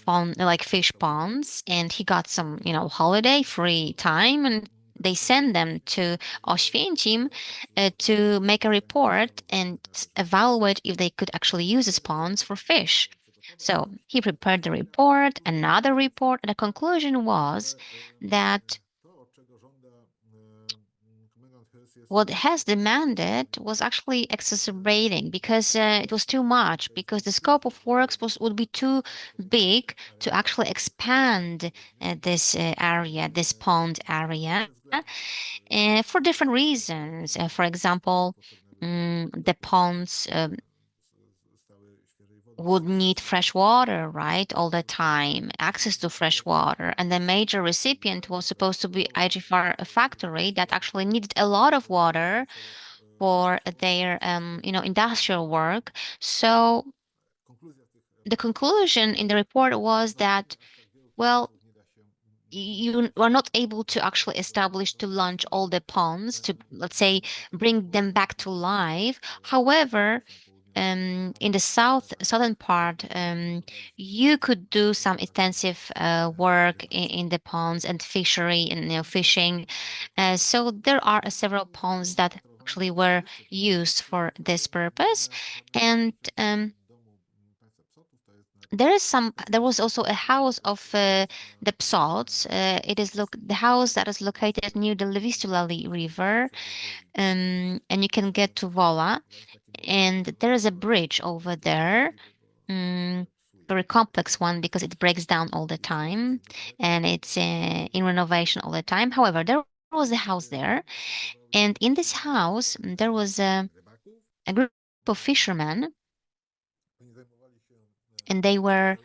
pond, like fish ponds, and he got some holiday free time, and they send them to Oświęcim to make a report and evaluate if they could actually use these ponds for fish. So he prepared the report, another report, and the conclusion was that what has demanded was actually exacerbating because it was too much, because the scope of works would be too big to actually expand this area, this pond area, for different reasons. For example, the ponds would need fresh water, right, all the time, access to fresh water. And the major recipient was supposed to be IGFR factory that actually needed a lot of water for their, industrial work. So the conclusion in the report was that, well, you are not able to actually establish to launch all the ponds to, let's say, bring them back to life. However, in the southern part, you could do some intensive work in the ponds and fishery and fishing. So there are several ponds that actually were used for this purpose, and there was also a house of the Psots. It is the house that is located near the Vistula River, and you can get to Wola. And there is a bridge over there, mm, very complex one because it breaks down all the time, and it's in renovation all the time. However, there was a house there, and in this house there was a group of fishermen, and they were,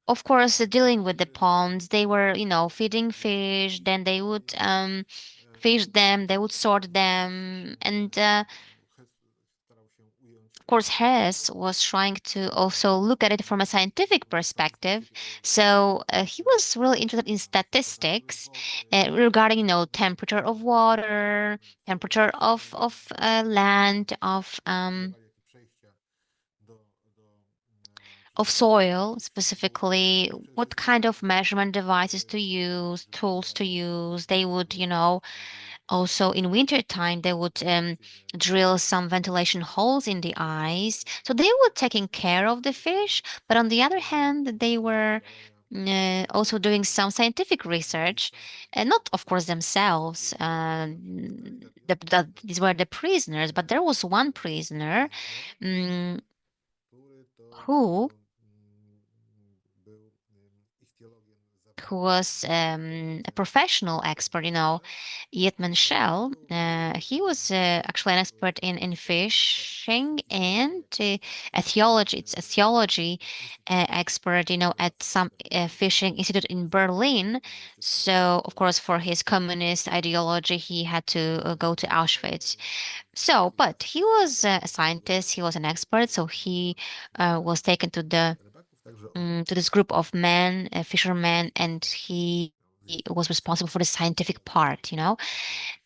of course, dealing with the ponds. They were, feeding fish. Then they would fish them. They would sort them, and of course, Hess was trying to also look at it from a scientific perspective. So he was really interested in statistics regarding, temperature of water, temperature of land, of soil, specifically what kind of measurement devices to use, tools to use. They would, also in winter time, they would drill some ventilation holes in the ice. So they were taking care of the fish, but on the other hand, they were also doing some scientific research, and not, of course, themselves. These were the prisoners, but there was one prisoner mm, who was a professional expert, Yetman Shell. He was actually an expert in fishing and a theology. It's a theology expert, at some fishing institute in Berlin. So, of course, for his communist ideology, he had to go to Auschwitz. So, but he was a scientist. He was an expert. So he was taken to this group of men, fishermen, and he was responsible for the scientific part.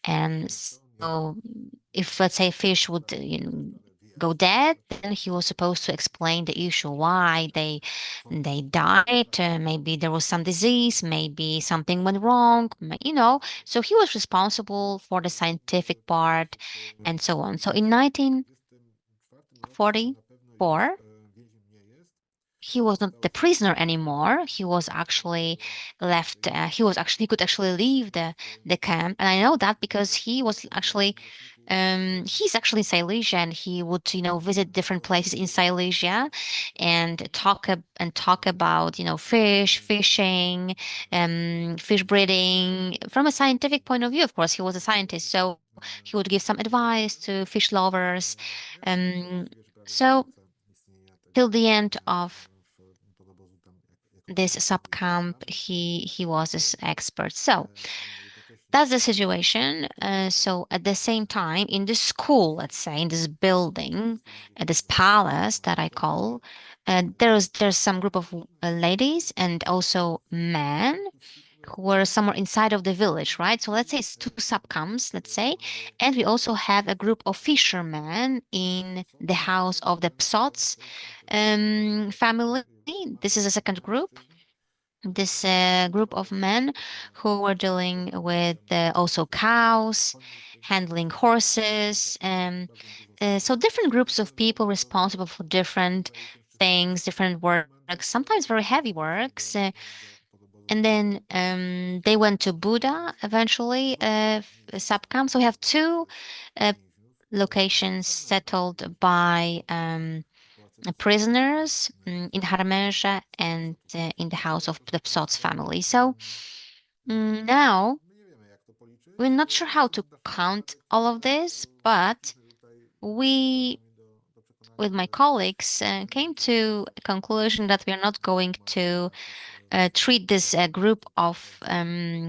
And so, if let's say fish would go dead, then he was supposed to explain the issue, why they died. Maybe there was some disease, maybe something went wrong, So he was responsible for the scientific part and so on. So in 1944, he was not the prisoner anymore. He was actually left. He could actually leave the camp, and I know that because he was actually he's actually Silesia, and he would visit different places in Silesia and talk about fishing, fish breeding from a scientific point of view. Of course, he was a scientist, so he would give some advice to fish lovers. Um, so till the end of this subcamp, he was this expert. So that's the situation. So at the same time, in this school, let's say in this building, this palace that I call, there's some group of ladies and also men who were somewhere inside of the village, right? So let's say it's two subcamps, let's say, and we also have a group of fishermen in the house of the Psots family. This is a second group, this group of men who were dealing with also cows, handling horses. So different groups of people responsible for different things, different works, sometimes very heavy works. And then they went to Buddha eventually, subcamp. So we have two uh, locations settled by prisoners in Harmerze and in the house of the Psots family. So now we're not sure how to count all of this, but we, with my colleagues, came to a conclusion that we are not going to treat this group of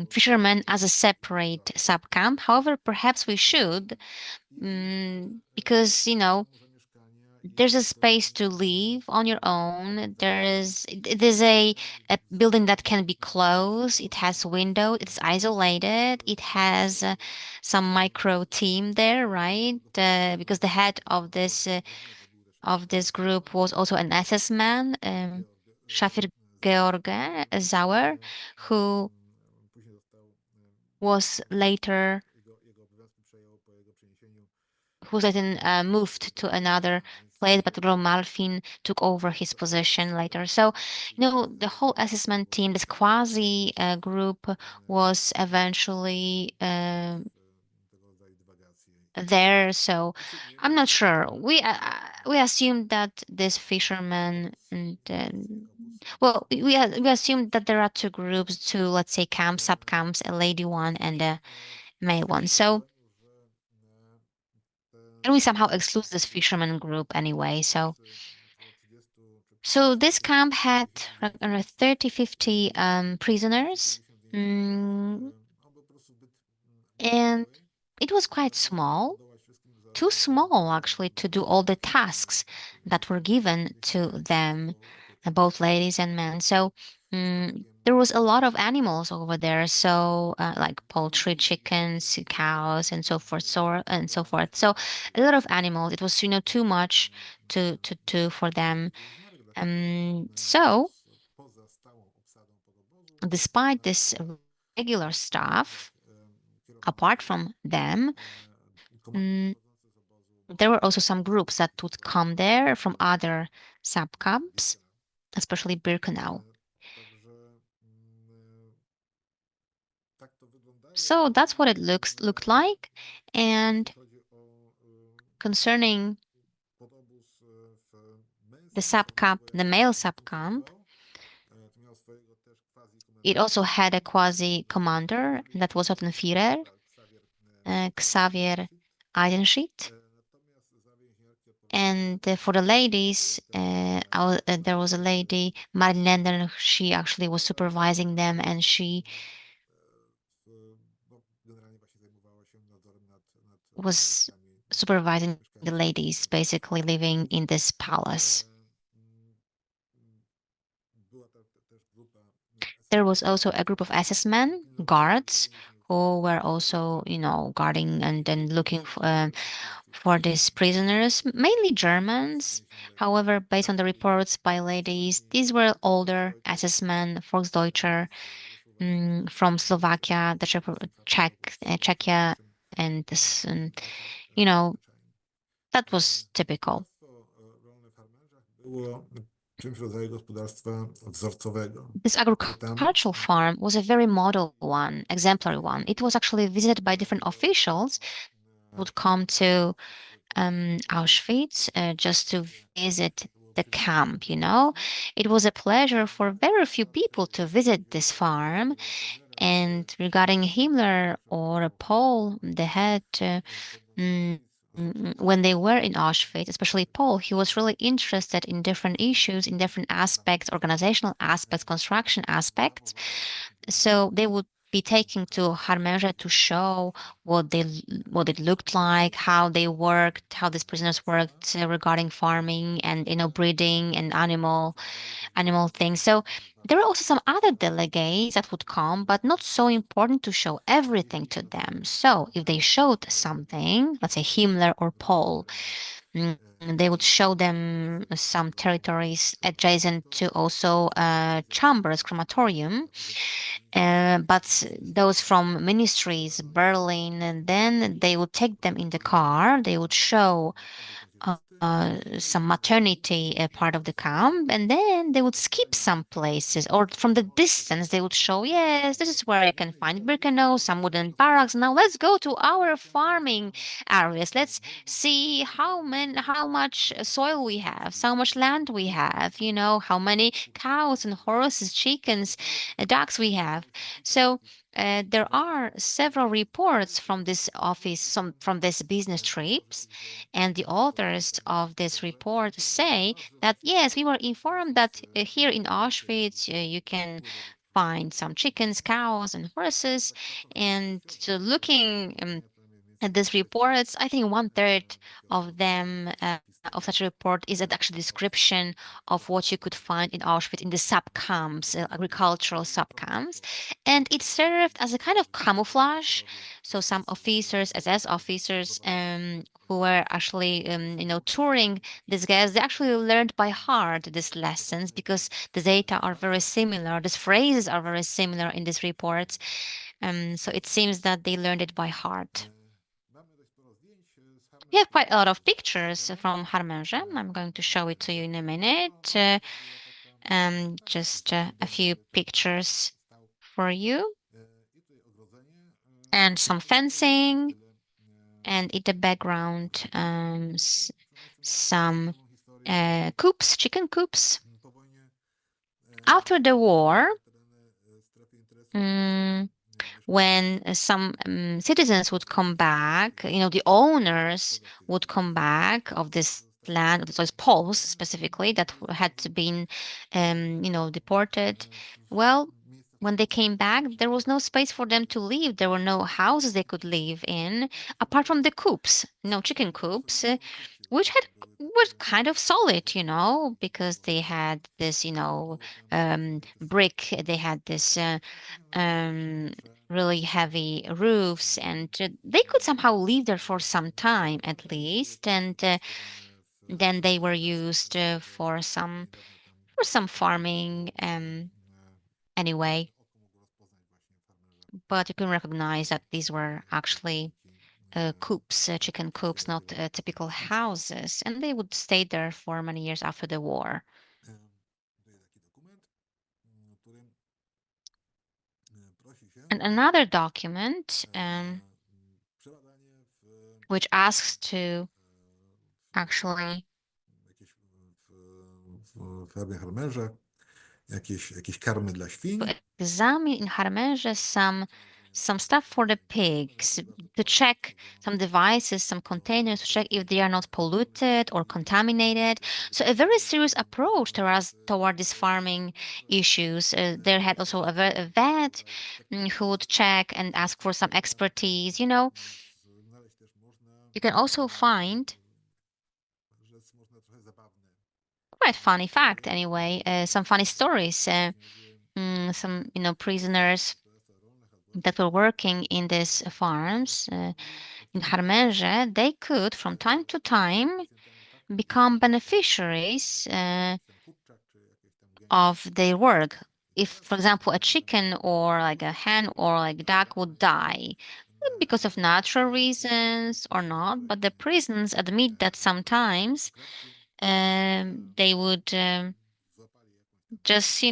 fishermen as a separate subcamp. However, perhaps we should, because there's a space to live on your own. It is a building that can be closed. It has window. It's isolated. It has some micro team there, right? Because the head of this group was also an SS man, Shafir George Zauer, who was later who's then moved to another place, but Malfin took over his position later. So, the whole assessment team, this quasi group, was eventually there. So, I'm not sure. We assumed that this fisherman and well, we assumed that there are two groups, two, let's say, camps, subcamps, a lady one and a male one. So and we somehow exclude this fisherman group anyway. So this camp had around 30, 50 prisoners, and it was quite small, too small actually to do all the tasks that were given to them, both ladies and men. So there was a lot of animals over there, so like poultry, chickens, cows, and so forth, and so forth. So a lot of animals. It was too much to do for them. So despite this regular stuff, apart from them, mm, there were also some groups that would come there from other subcamps, especially Birkenau. So that's what it looked like. And concerning the subcamp, the male subcamp, it also had a quasi commander that was Führer, Xavier Eidenschied. And for the ladies, there was a lady, Marin Lender, she actually was supervising them, and she was supervising the ladies, basically living in this palace. There was also a group of SS men, guards, who were also, guarding and then looking for these prisoners, mainly Germans. However, based on the reports by ladies, these were older SS-men, Volksdeutscher, from Slovakia, the Czechia, and this, you know, that was typical. Było czymś w rodzaju gospodarstwa wzorcowego. This agricultural farm was a very model one, exemplary one. It was actually visited by different officials who would come to Auschwitz just to visit the camp, It was a pleasure for very few people to visit this farm. And regarding Himmler or Paul, the head, when they were in Auschwitz, especially Paul, he was really interested in different issues, in different aspects, organizational aspects, construction aspects. So they would be taken to Harmeja to show what it looked like, how they worked, how these prisoners worked regarding farming and breeding and animal things. So there were also some other delegates that would come, but not so important to show everything to them. So if they showed something, let's say Himmler or Paul, they would show them some territories adjacent to also chambers, crematorium. But those from ministries, Berlin, and then they would take them in the car. They would show some maternity part of the camp, and then they would skip some places, or from the distance they would show, yes, this is where you can find Birkenau, some wooden barracks. Now let's go to our farming areas. Let's see how much soil we have, how much land we have, how many cows and horses, chickens, ducks we have. So there are several reports from this office, from these business trips, and the authors of this report say that yes, we were informed that here in Auschwitz you can find some chickens, cows, and horses. And looking at these reports, I think 1/3 of them, of such a report, is an actual description of what you could find in Auschwitz in the subcamps, agricultural subcamps, and it served as a kind of camouflage. So some officers, SS officers, who were actually, touring these guys, they actually learned by heart these lessons because the data are very similar. These phrases are very similar in these reports. So it seems that they learned it by heart. We have quite a lot of pictures from Harmeja. I'm going to show it to you in a minute. Just a few pictures for you. And some fencing. And in the background, some coops, chicken coops. After the war, when some citizens would come back, the owners would come back of this land, of those Poles specifically that had been, deported. Well, when they came back, there was no space for them to live. There were no houses they could live in, apart from the coops, chicken coops, which was kind of solid, because they had this, brick. They had this really heavy roofs, and they could somehow live there for some time at least, and then they were used for some farming anyway. But you can recognize that these were actually coops, chicken coops, not typical houses, and they would stay there for many years after the war. And another document which asks to actually jakieś karmy dla świń. Examine in Harmeja some stuff for the pigs, to check some devices, some containers, to check if they are not polluted or contaminated. So a very serious approach toward these farming issues. There had also a vet who would check and ask for some expertise. You can also find quite funny fact anyway, some funny stories. Some prisoners that were working in these farms in Harmerze, they could, from time to time, become beneficiaries of their work. If, for example, a chicken or like a hen or like duck would die because of natural reasons or not, but the prisons admit that sometimes they would just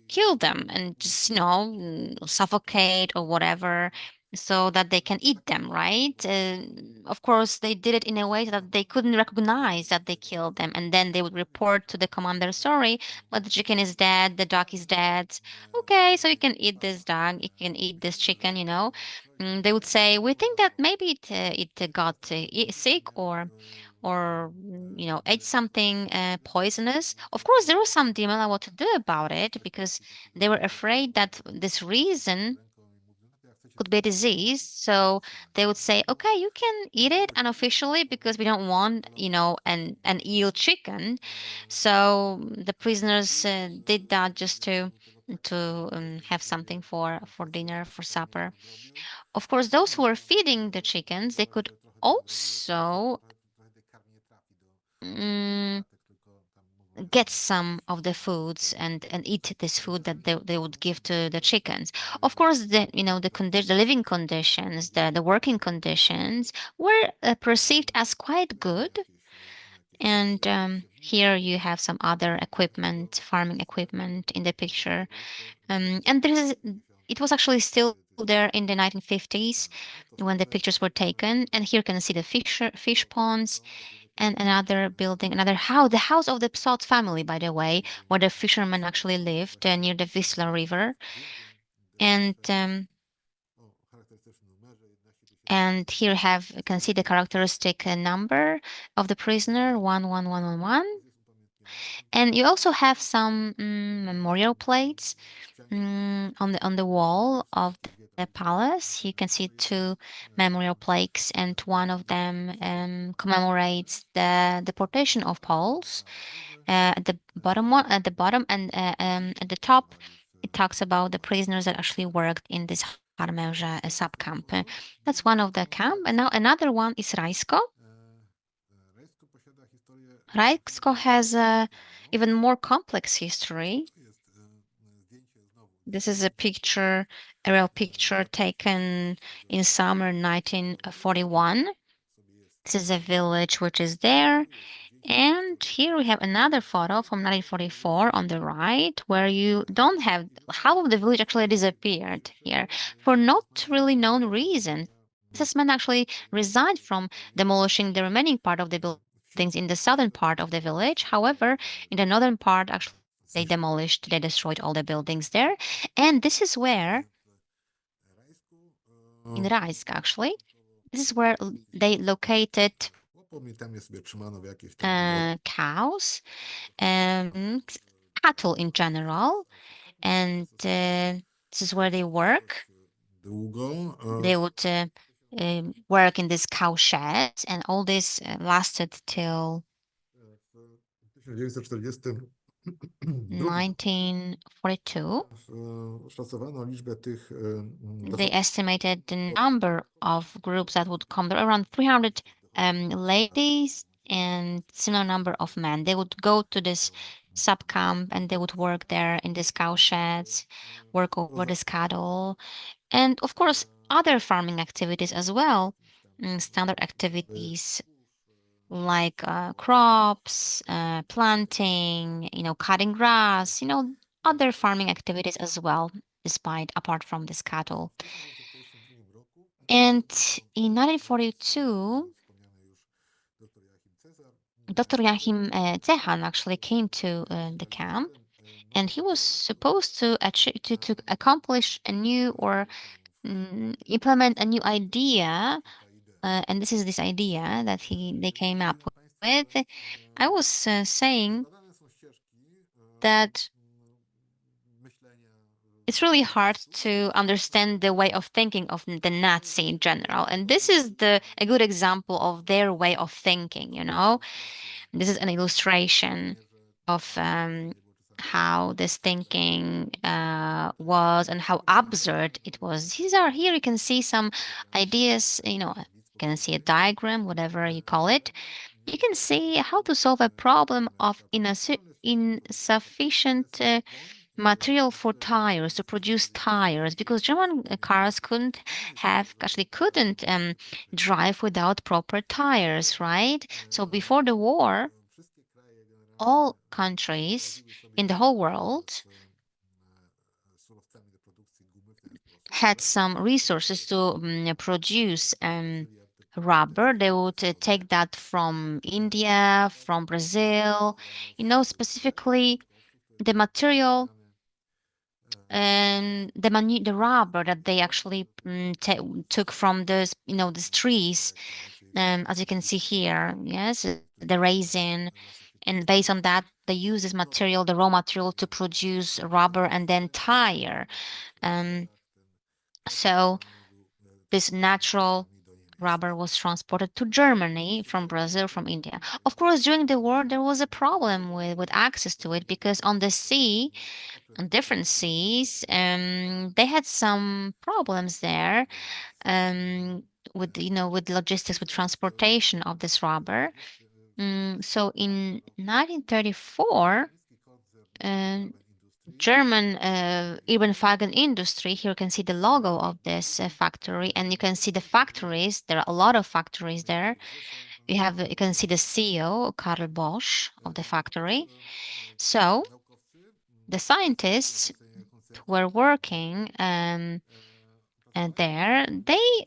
kill them and just suffocate or whatever so that they can eat them, right? Of course they did it in a way that they couldn't recognize that they killed them, and then they would report to the commander, sorry, but the chicken is dead, the duck is dead. Okay, so you can eat this dog, you can eat this chicken, they would say, we think that maybe it got sick or ate something poisonous. Of course, there was some dilemma what to do about it because they were afraid that this reason could be a disease. So they would say, okay, you can eat it unofficially because we don't want, an ill chicken. So the prisoners did that just to have something for dinner, for supper. Of course, those who were feeding the chickens, they could also mm, get some of the foods and eat this food that they would give to the chickens. Of course, the living conditions, the working conditions were perceived as quite good. And here you have some other equipment, farming equipment in the picture. And it was actually still there in the 1950s when the pictures were taken. And here you can see the fish ponds and another building, another house, the house of the Psot family, by the way, where the fishermen actually lived near the Wisla River. And here you can see the characteristic number of the prisoner, 11111. And you also have some memorial plates on the wall of the palace. You can see two memorial plaques, and one of them commemorates the deportation of Poles. At the bottom and at the top, it talks about the prisoners that actually worked in this Harmerze subcamp. That's one of the camp, and now another one is Rajsko. Rajsko has a even more complex history. This is a real picture taken in summer 1941. This is a village which is there. And here we have another photo from 1944 on the right, where you don't have half of the village actually disappeared here for not really known reasons. SS men actually resigned from demolishing the remaining part of the buildings in the southern part of the village. However, in the northern part, actually, they destroyed all the buildings there. And this is where, in Rajsk actually, this is where they located cows, um, cattle in general, and this is where they work. They would work in this cow sheds, and all this lasted till 1942. They estimated the number of groups that would come there, around 300 ladies and similar number of men. They would go to this subcamp and they would work there in these cow sheds, work over this cattle, and of course other farming activities as well, standard activities like crops, planting, cutting grass, other farming activities as well, apart from this cattle. And in 1942, Dr. Joachim Zehan actually came to the camp, and he was supposed to accomplish a new or implement a new idea, and this is this idea that they came up with. I was saying that it's really hard to understand the way of thinking of the Nazi in general, and this is a good example of their way of thinking. This is an illustration of how this thinking was and how absurd it was. These are here you can see some ideas, you can see a diagram, whatever you call it. You can see how to solve a problem of insufficient material for tires to produce tires because German cars couldn't drive without proper tires, right? So before the war, all countries in the whole world had some resources to produce rubber. They would take that from India, from Brazil, specifically the material and the rubber that they actually took from these trees, as you can see here. Yes, the resin, and based on that, they use this material, the raw material, to produce rubber and then tire. Um, so this natural rubber was transported to Germany from Brazil, from India. Of course, during the war, there was a problem with access to it because on the sea, on different seas, they had some problems there with logistics, with transportation of this rubber. So in 1934, um, German Ebenfagen industry. Here you can see the logo of this factory, and you can see the factories. There are a lot of factories there. You can see the CEO, Karl Bosch, of the factory. So the scientists who were working and there, they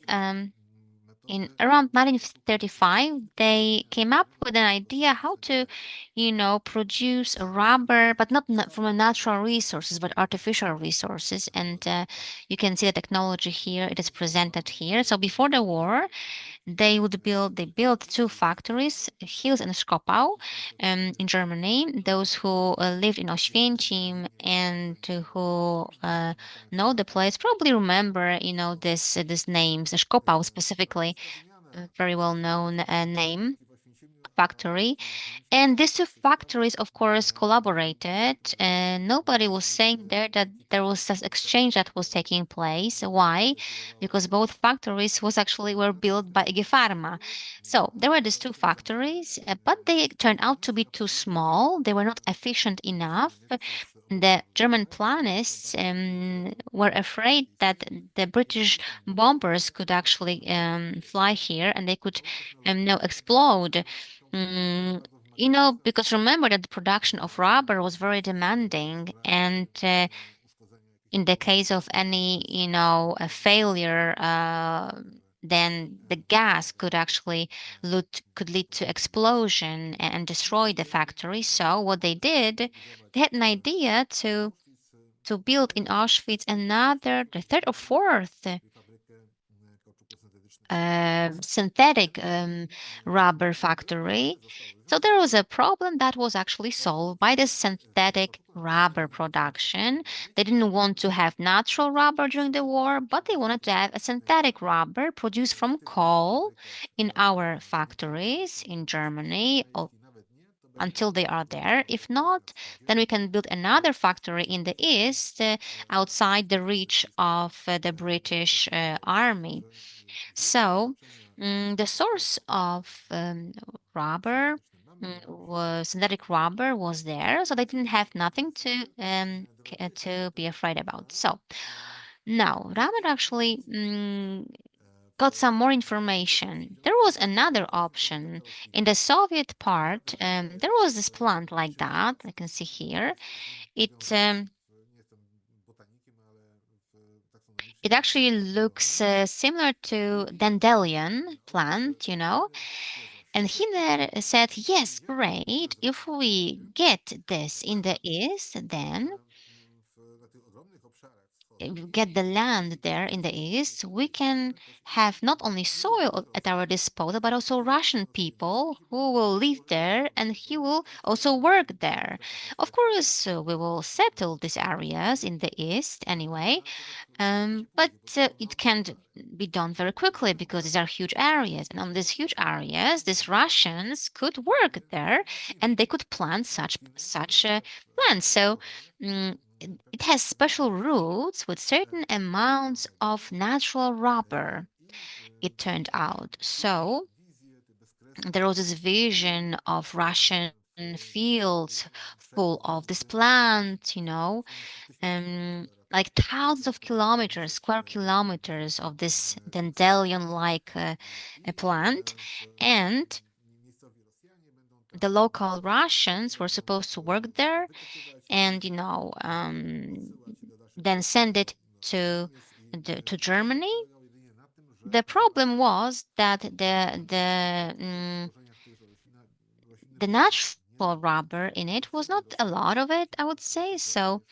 in around 1935, they came up with an idea how to, produce a rubber, but not from a natural resources, but artificial resources. And you can see the technology here. It is presented here. So before the war, they built two factories, Hils and Skopau, in Germany. Those who lived in Oświęcim and who know the place probably remember, this names, Skopau specifically, a very well known name factory. And these two factories, of course, collaborated, and nobody was saying there that there was this exchange that was taking place. Why? Because both factories were built by IG Pharma. So there were these two factories, but they turned out to be too small. They were not efficient enough. The German planists were afraid that the British bombers could actually fly here and they could explode. Mm, because remember that the production of rubber was very demanding, and in the case of any, a failure, then the gas could lead to explosion and destroy the factory. So what they did, they had an idea to build in Auschwitz the third or fourth synthetic rubber factory. So there was a problem that was actually solved by the synthetic rubber production. They didn't want to have natural rubber during the war, but they wanted to have a synthetic rubber produced from coal in our factories in Germany. Until they are there. If not, then we can build another factory in the east, outside the reach of the British army. So, the source of rubber was synthetic rubber was there, so they didn't have nothing to be afraid about. So now Raman actually got some more information. There was another option in the Soviet part. There was this plant like that. I can see here. It it actually looks similar to dandelion plant. And he there said, yes, great. If we get this in the east, then get the land there in the east, we can have not only soil at our disposal, but also Russian people who will live there and he will also work there. Of course, we will settle these areas in the east anyway, but it can't be done very quickly because these are huge areas. And on these huge areas, these Russians could work there and they could plant such plants. So it has special rules with certain amounts of natural rubber, it turned out. So there was this vision of Russian fields full of this plant, like thousands of kilometers, square kilometers of this dandelion-like plant. And the local Russians were supposed to work there and, then send it to Germany. The problem was that the natural rubber in it was not a lot of it, I would say. So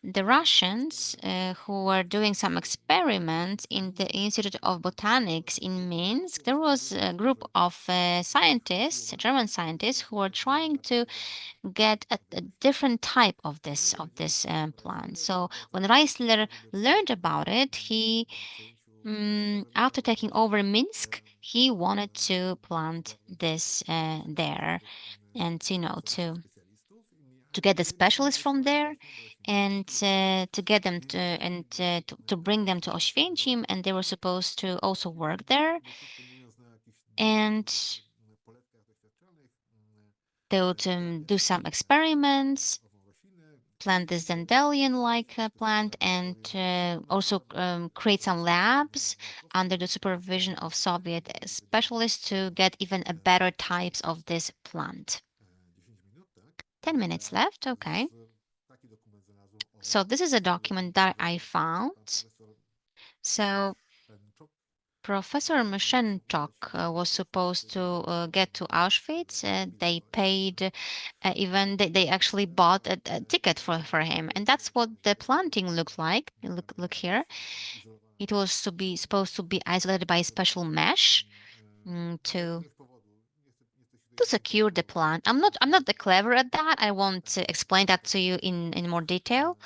the Russians, who were doing some experiments in the Institute of Botanics in Minsk, there was a group of scientists, German scientists, who were trying to get a different type of this plant. So when Reisler learned about it, after taking over Minsk, he wanted to plant this there, and to get the specialists from there, and to get them to bring them to Oświęcim, and they were supposed to also work there, and they would do some experiments, plant this dandelion-like plant, and also create some labs under the supervision of Soviet specialists to get even a better types of this plant. 10 minutes left, okay. So this is a document that I found. So Professor Mszenczok was supposed to get to Auschwitz. They paid, even they actually bought a ticket for him, and that's what the planting looked like. Look here. It was supposed to be isolated by a special mesh to secure the plant. I'm not that clever at that. I won't explain that to you in more detail.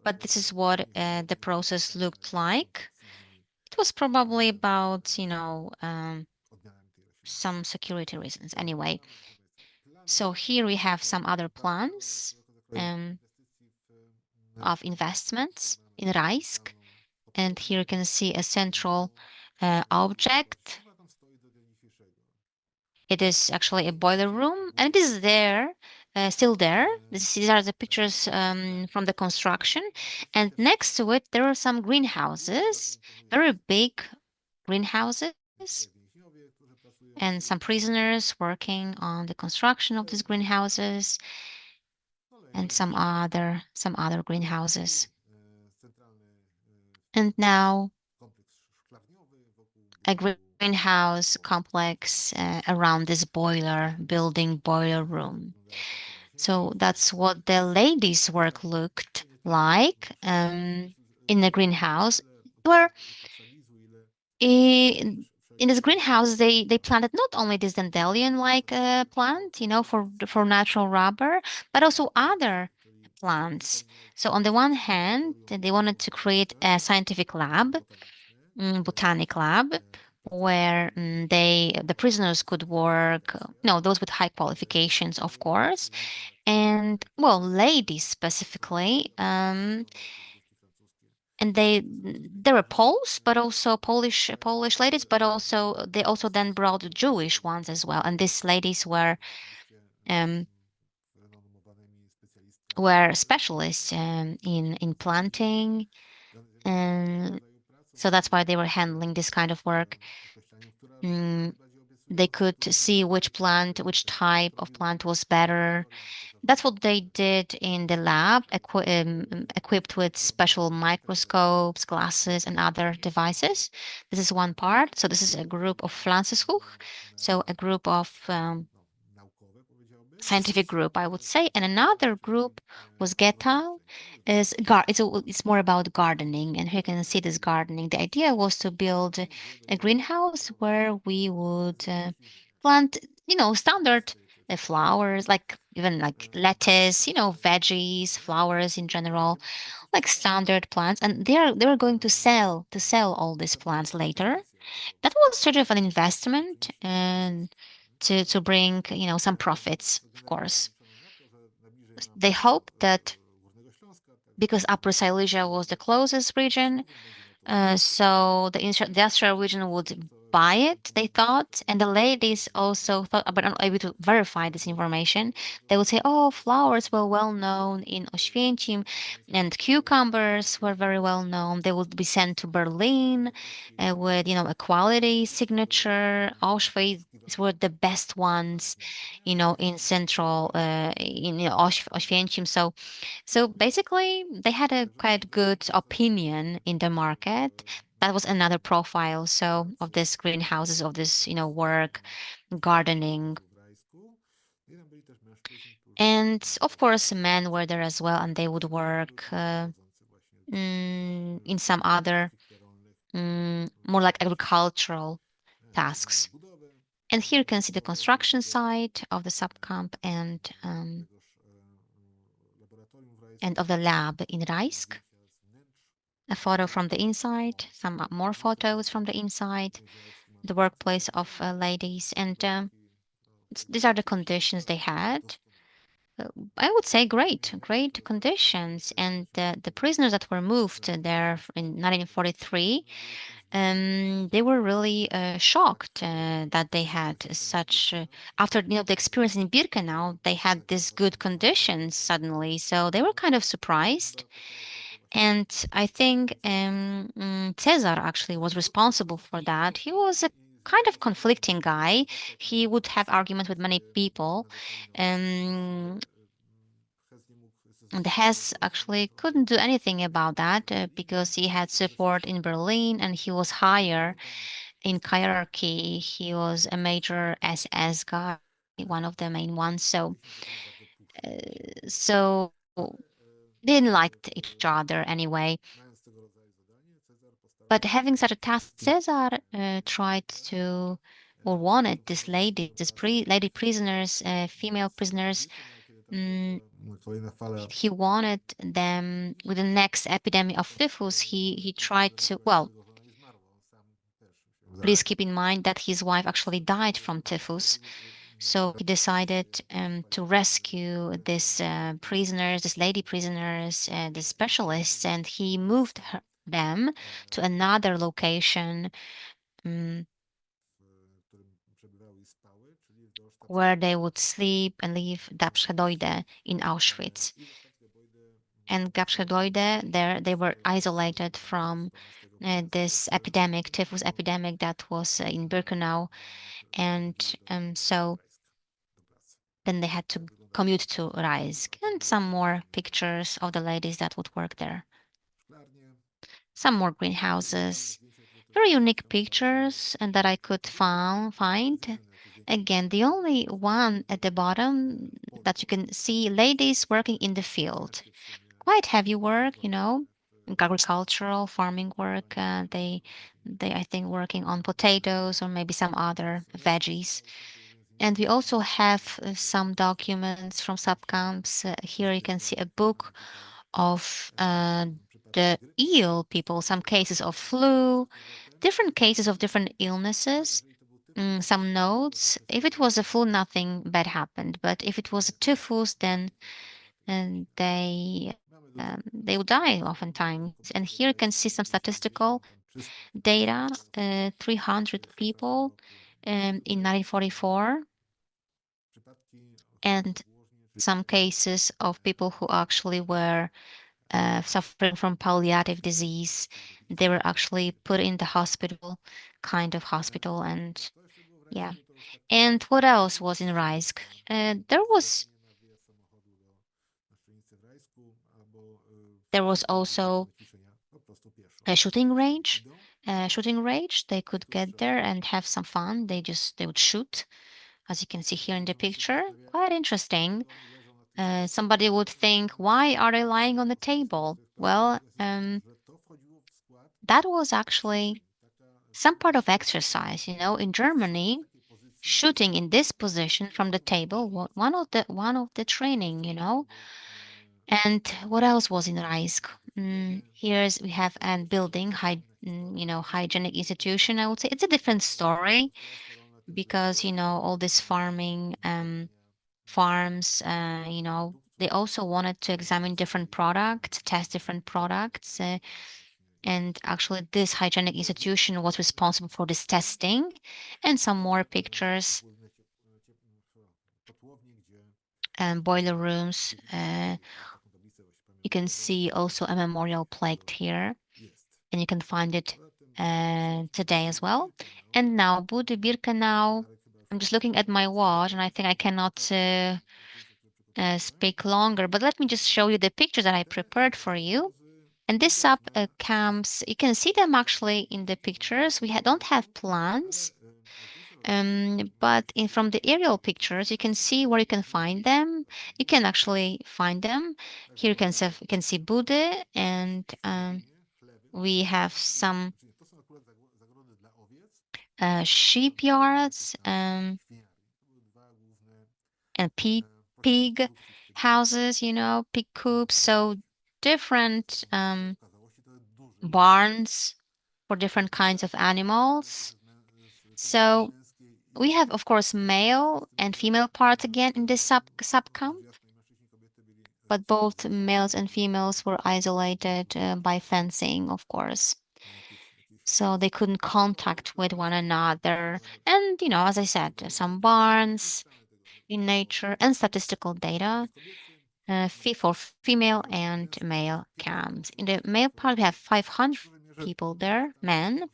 But this is what the process looked like. It was probably about, some security reasons. Anyway, so here we have some other plans of investments in Rajsk. And here you can see a central object. It is actually a boiler room, and it is there, still there. These are the pictures from the construction. And next to it, there are some greenhouses, very big greenhouses, and some prisoners working on the construction of these greenhouses, and some other greenhouses. And now a greenhouse complex around this boiler room. So that's what the ladies' work looked like in the greenhouse, where in this greenhouse they planted not only this dandelion-like plant, for natural rubber, but also other plants. So on the one hand, they wanted to create a scientific lab, botanic lab, where the prisoners could work, those with high qualifications, of course, and well, ladies specifically, and they were Poles, but also Polish ladies, but also they also then brought Jewish ones as well, and these ladies were specialists in planting, and so that's why they were handling this kind of work. They could see which type of plant was better. That's what they did in the lab, equipped with special microscopes, glasses, and other devices. This is one part. So this is a group of Pflanzenschule, so a group of scientific group, I would say, and another group was Geta. It's more about gardening, and here you can see this gardening. The idea was to build a greenhouse where we would plant, standard flowers, like even like lettuce, veggies, flowers in general, like standard plants, and they were going to sell all these plants later. That was sort of an investment and to bring some profits, of course. They hoped that because Upper Silesia was the closest region, so the industrial region would buy it, they thought, and the ladies also thought, but not able to verify this information. They would say, "Oh, flowers were well known in Oświęcim, and cucumbers were very well known." They would be sent to Berlin with, a quality signature. Auschwitz were the best ones, in central, in Oświęcim. So basically, they had a quite good opinion in the market. That was another profile. So of this greenhouses, of this, work, gardening. And of course, men were there as well, and they would work in some other, more like agricultural tasks. And here you can see the construction site of the subcamp and of the lab in Rajsk. A photo from the inside, some more photos from the inside, the workplace of ladies, and these are the conditions they had. I would say great conditions, and the prisoners that were moved there in 1943, they were really shocked that they had such after the experience in Birkenau, they had these good conditions suddenly, so they were kind of surprised. And I think Cesar actually was responsible for that. He was a kind of conflicting guy. He would have arguments with many people. Um, and Hess actually couldn't do anything about that because he had support in Berlin and he was higher in hierarchy. He was a major SS guy, one of the main ones. So they didn't like each other anyway. But having such a task, Caesar tried to or wanted this lady, lady prisoners, female prisoners. mm, he wanted them with the next epidemic of typhus. He tried to. Well, please keep in mind that his wife actually died from typhus. So he decided to rescue these prisoners, these lady prisoners, the specialists, and he moved them to another location um, where they would sleep and live Gapshedoide in Auschwitz. And Gapshedoide, there they were isolated from this epidemic, typhus epidemic that was in Birkenau, and so then they had to commute to Rajsk, and some more pictures of the ladies that would work there. Some more greenhouses, very unique pictures, and that I could find. Again, the only one at the bottom that you can see ladies working in the field. Quite heavy work, agricultural farming work. They I think working on potatoes or maybe some other veggies. And we also have some documents from subcamps. Here you can see a book of the ill people, some cases of flu, different cases of different illnesses, some notes. If it was a flu, nothing bad happened. But if it was a typhus, then and they would die oftentimes. And here you can see some statistical data, 300 people in 1944, and some cases of people who actually were suffering from palliative disease. They were actually put in the hospital, kind of hospital, and yeah. And what else was in Rajsk? There was also a shooting range. Shooting range. They could get there and have some fun. They would shoot as you can see here in the picture. Quite interesting. Somebody would think, why are they lying on the table? Well, that was actually some part of exercise. In Germany, shooting in this position from the table one of the training. And what else was in Raisk? Here's we have a building, hygienic institution. I would say it's a different story because all this farming farms, they also wanted to examine different products, test different products. And actually, this hygienic institution was responsible for this testing. And some more pictures and boiler rooms. You can see also a memorial plaque here, and you can find it today as well. And now, Birkenau. I'm just looking at my watch, and I think I cannot speak longer, but let me just show you the pictures that I prepared for you. And this sub camps, you can see them actually in the pictures. We don't have plans, but from the aerial pictures, you can see where you can find them. You can actually find them. Here you can see Budy, and we have some sheep yards and pig houses, pig coops. So different barns for different kinds of animals. So we have, of course, male and female parts again in this subcamp, but both males and females were isolated by fencing, of course. So they couldn't contact with one another. And, as I said, some barns in nature and statistical data for female and male camps. In the male part, we have 500 people there, men.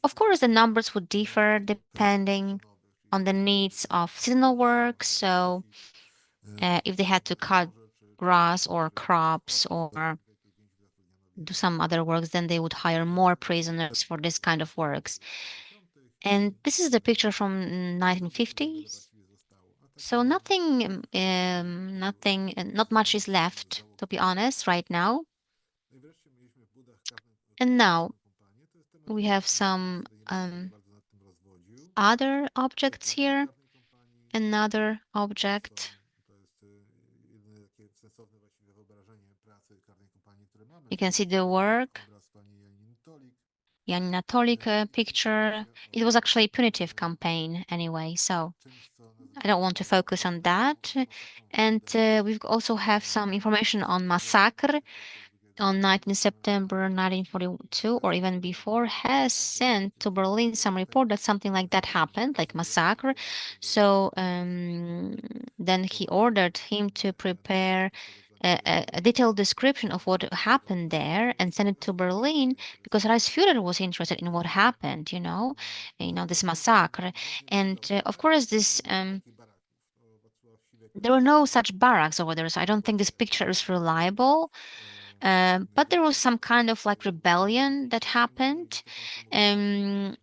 Of course, the numbers would differ depending on the needs of seasonal work. So, if they had to cut grass or crops or do some other works, then they would hire more prisoners for this kind of works. And this is the picture from 1950s. So not much is left, to be honest, right now. And now we have some other objects here. Another object. You can see the work. Janina Tolik picture. It was actually a punitive campaign anyway, so I don't want to focus on that. And we also have some information on massacre on 19 September 1942, or even before, has sent to Berlin some report that something like that happened, like massacre. So then he ordered him to prepare a detailed description of what happened there and send it to Berlin because Reichsführer was interested in what happened, this massacre. And of course, there were no such barracks over there, so I don't think this picture is reliable. But there was some kind of like rebellion that happened. Um,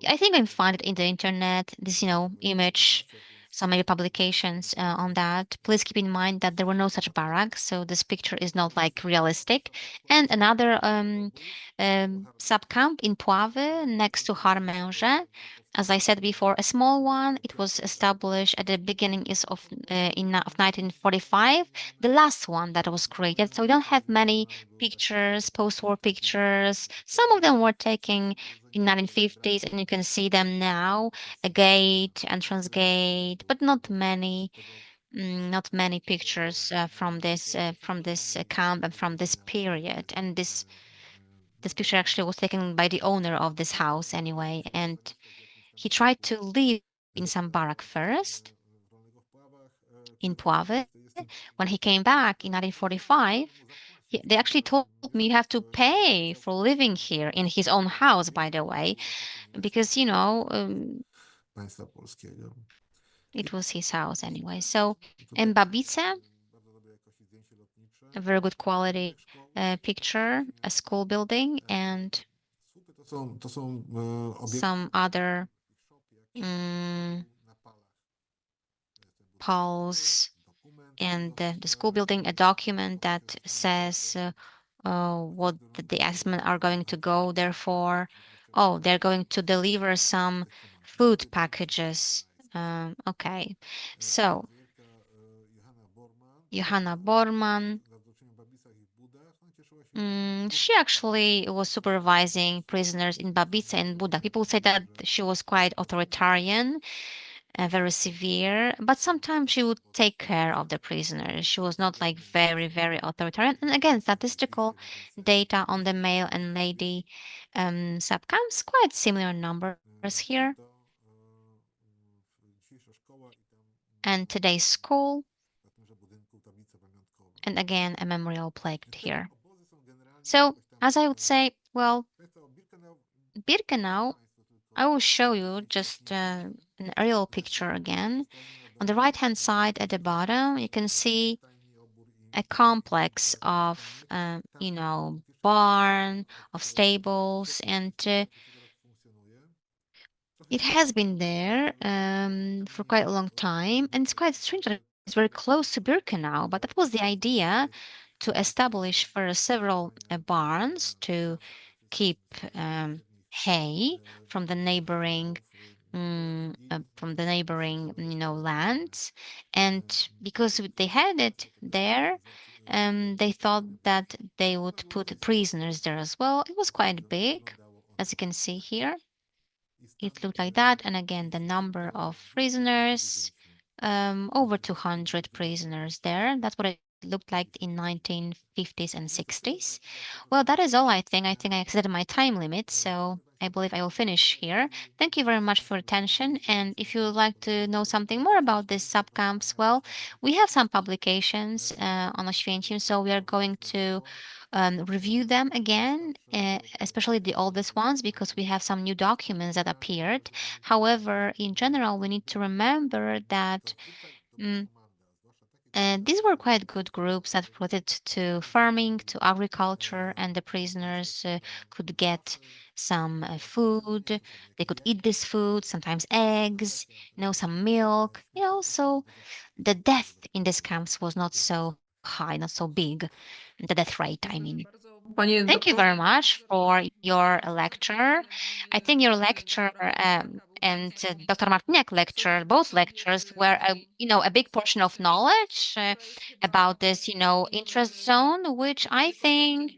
I think I can find it in the internet, this, image, some maybe publications on that. Please keep in mind that there were no such barracks, so this picture is not like realistic. And another subcamp in Poive next to Harmenge. As I said before, a small one. It was established at the beginning of 1945, the last one that was created. So we don't have many pictures, post-war pictures. Some of them were taken in 1950s, and you can see them now, a gate, entrance gate, but not many pictures from this camp and from this period. And this picture actually was taken by the owner of this house anyway, and he tried to live in some barrack first in Poive. When he came back in 1945, they actually told me you have to pay for living here in his own house, by the way, because it was his house anyway. So in Babice, a very good quality picture, a school building, and some other Poles and the school building a document that says what the X-Men are going to go there for. Oh, they're going to deliver some food packages. Okay, so Johanna Bormann, she actually was supervising prisoners in Babice and Buda. People say that she was quite authoritarian, very severe, but sometimes she would take care of the prisoners. She was not like very, very authoritarian. And again, statistical data on the male and lady subcamps, quite similar numbers here. And today's school, and again, a memorial plaque here. So, as I would say, well, Birkenau, I will show you just an aerial picture again. On the right-hand side at the bottom, you can see a complex of, barn, of stables, and it has been there for quite a long time. And it's quite strange that it's very close to Birkenau, but that was the idea to establish for several barns to keep hay from the neighboring lands. And because they had it there, they thought that they would put prisoners there as well. It was quite big, as you can see here. It looked like that. And again, the number of prisoners, over 200 prisoners there. That's what it looked like in 1950s and 60s. Well, that is all, I think. I think I exceeded my time limit, so I believe I will finish here. Thank you very much for attention. And if you would like to know something more about these subcamps, well, we have some publications on Oświęcim, so we are going to review them again, especially the oldest ones, because we have some new documents that appeared. However, in general, we need to remember that mm, these were quite good groups that related to farming, to agriculture, and the prisoners could get some food. They could eat this food, sometimes eggs, some milk, so the death in these camps was not so high, not so big, the death rate, I mean. Thank you very much for your lecture. I think your lecture and Dr. Martyniak lecture, both lectures were, a big portion of knowledge about this, interest zone, which I think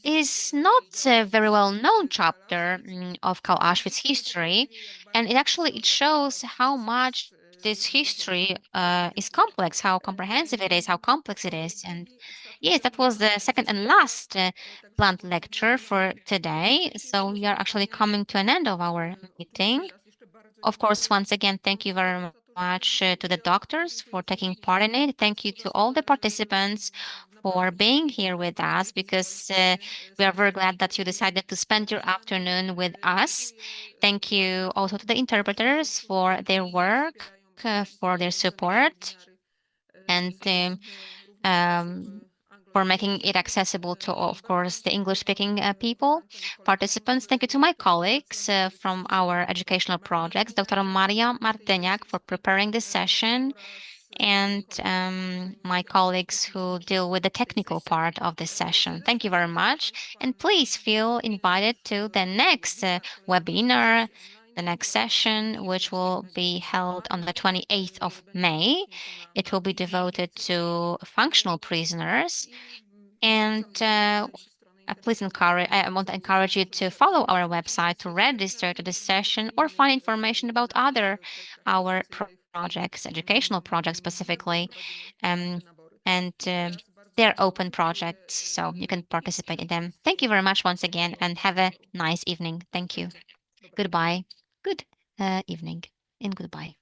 is not a very well known chapter of Karl Auschwitz history, and it shows how much this history is complex, how comprehensive it is, how complex it is. And yes, that was the second and last planned lecture for today. So we are actually coming to an end of our meeting. Of course, once again, thank you very much to the doctors for taking part in it. Thank you to all the participants for being here with us, because we are very glad that you decided to spend your afternoon with us. Thank you also to the interpreters for their work, for their support, and um, for making it accessible to, of course, the English-speaking people, participants. Thank you to my colleagues from our educational projects, Dr. Maria Martyniak for preparing this session, and my colleagues who deal with the technical part of this session. Thank you very much. And please feel invited to the next webinar, the next session, which will be held on the 28th of May. It will be devoted to functional prisoners. And I want to encourage you to follow our website to register to this session or find information about our projects, educational projects specifically, um, and they're open projects, so you can participate in them. Thank you very much once again, and have a nice evening. Thank you. Goodbye. Good evening, and goodbye.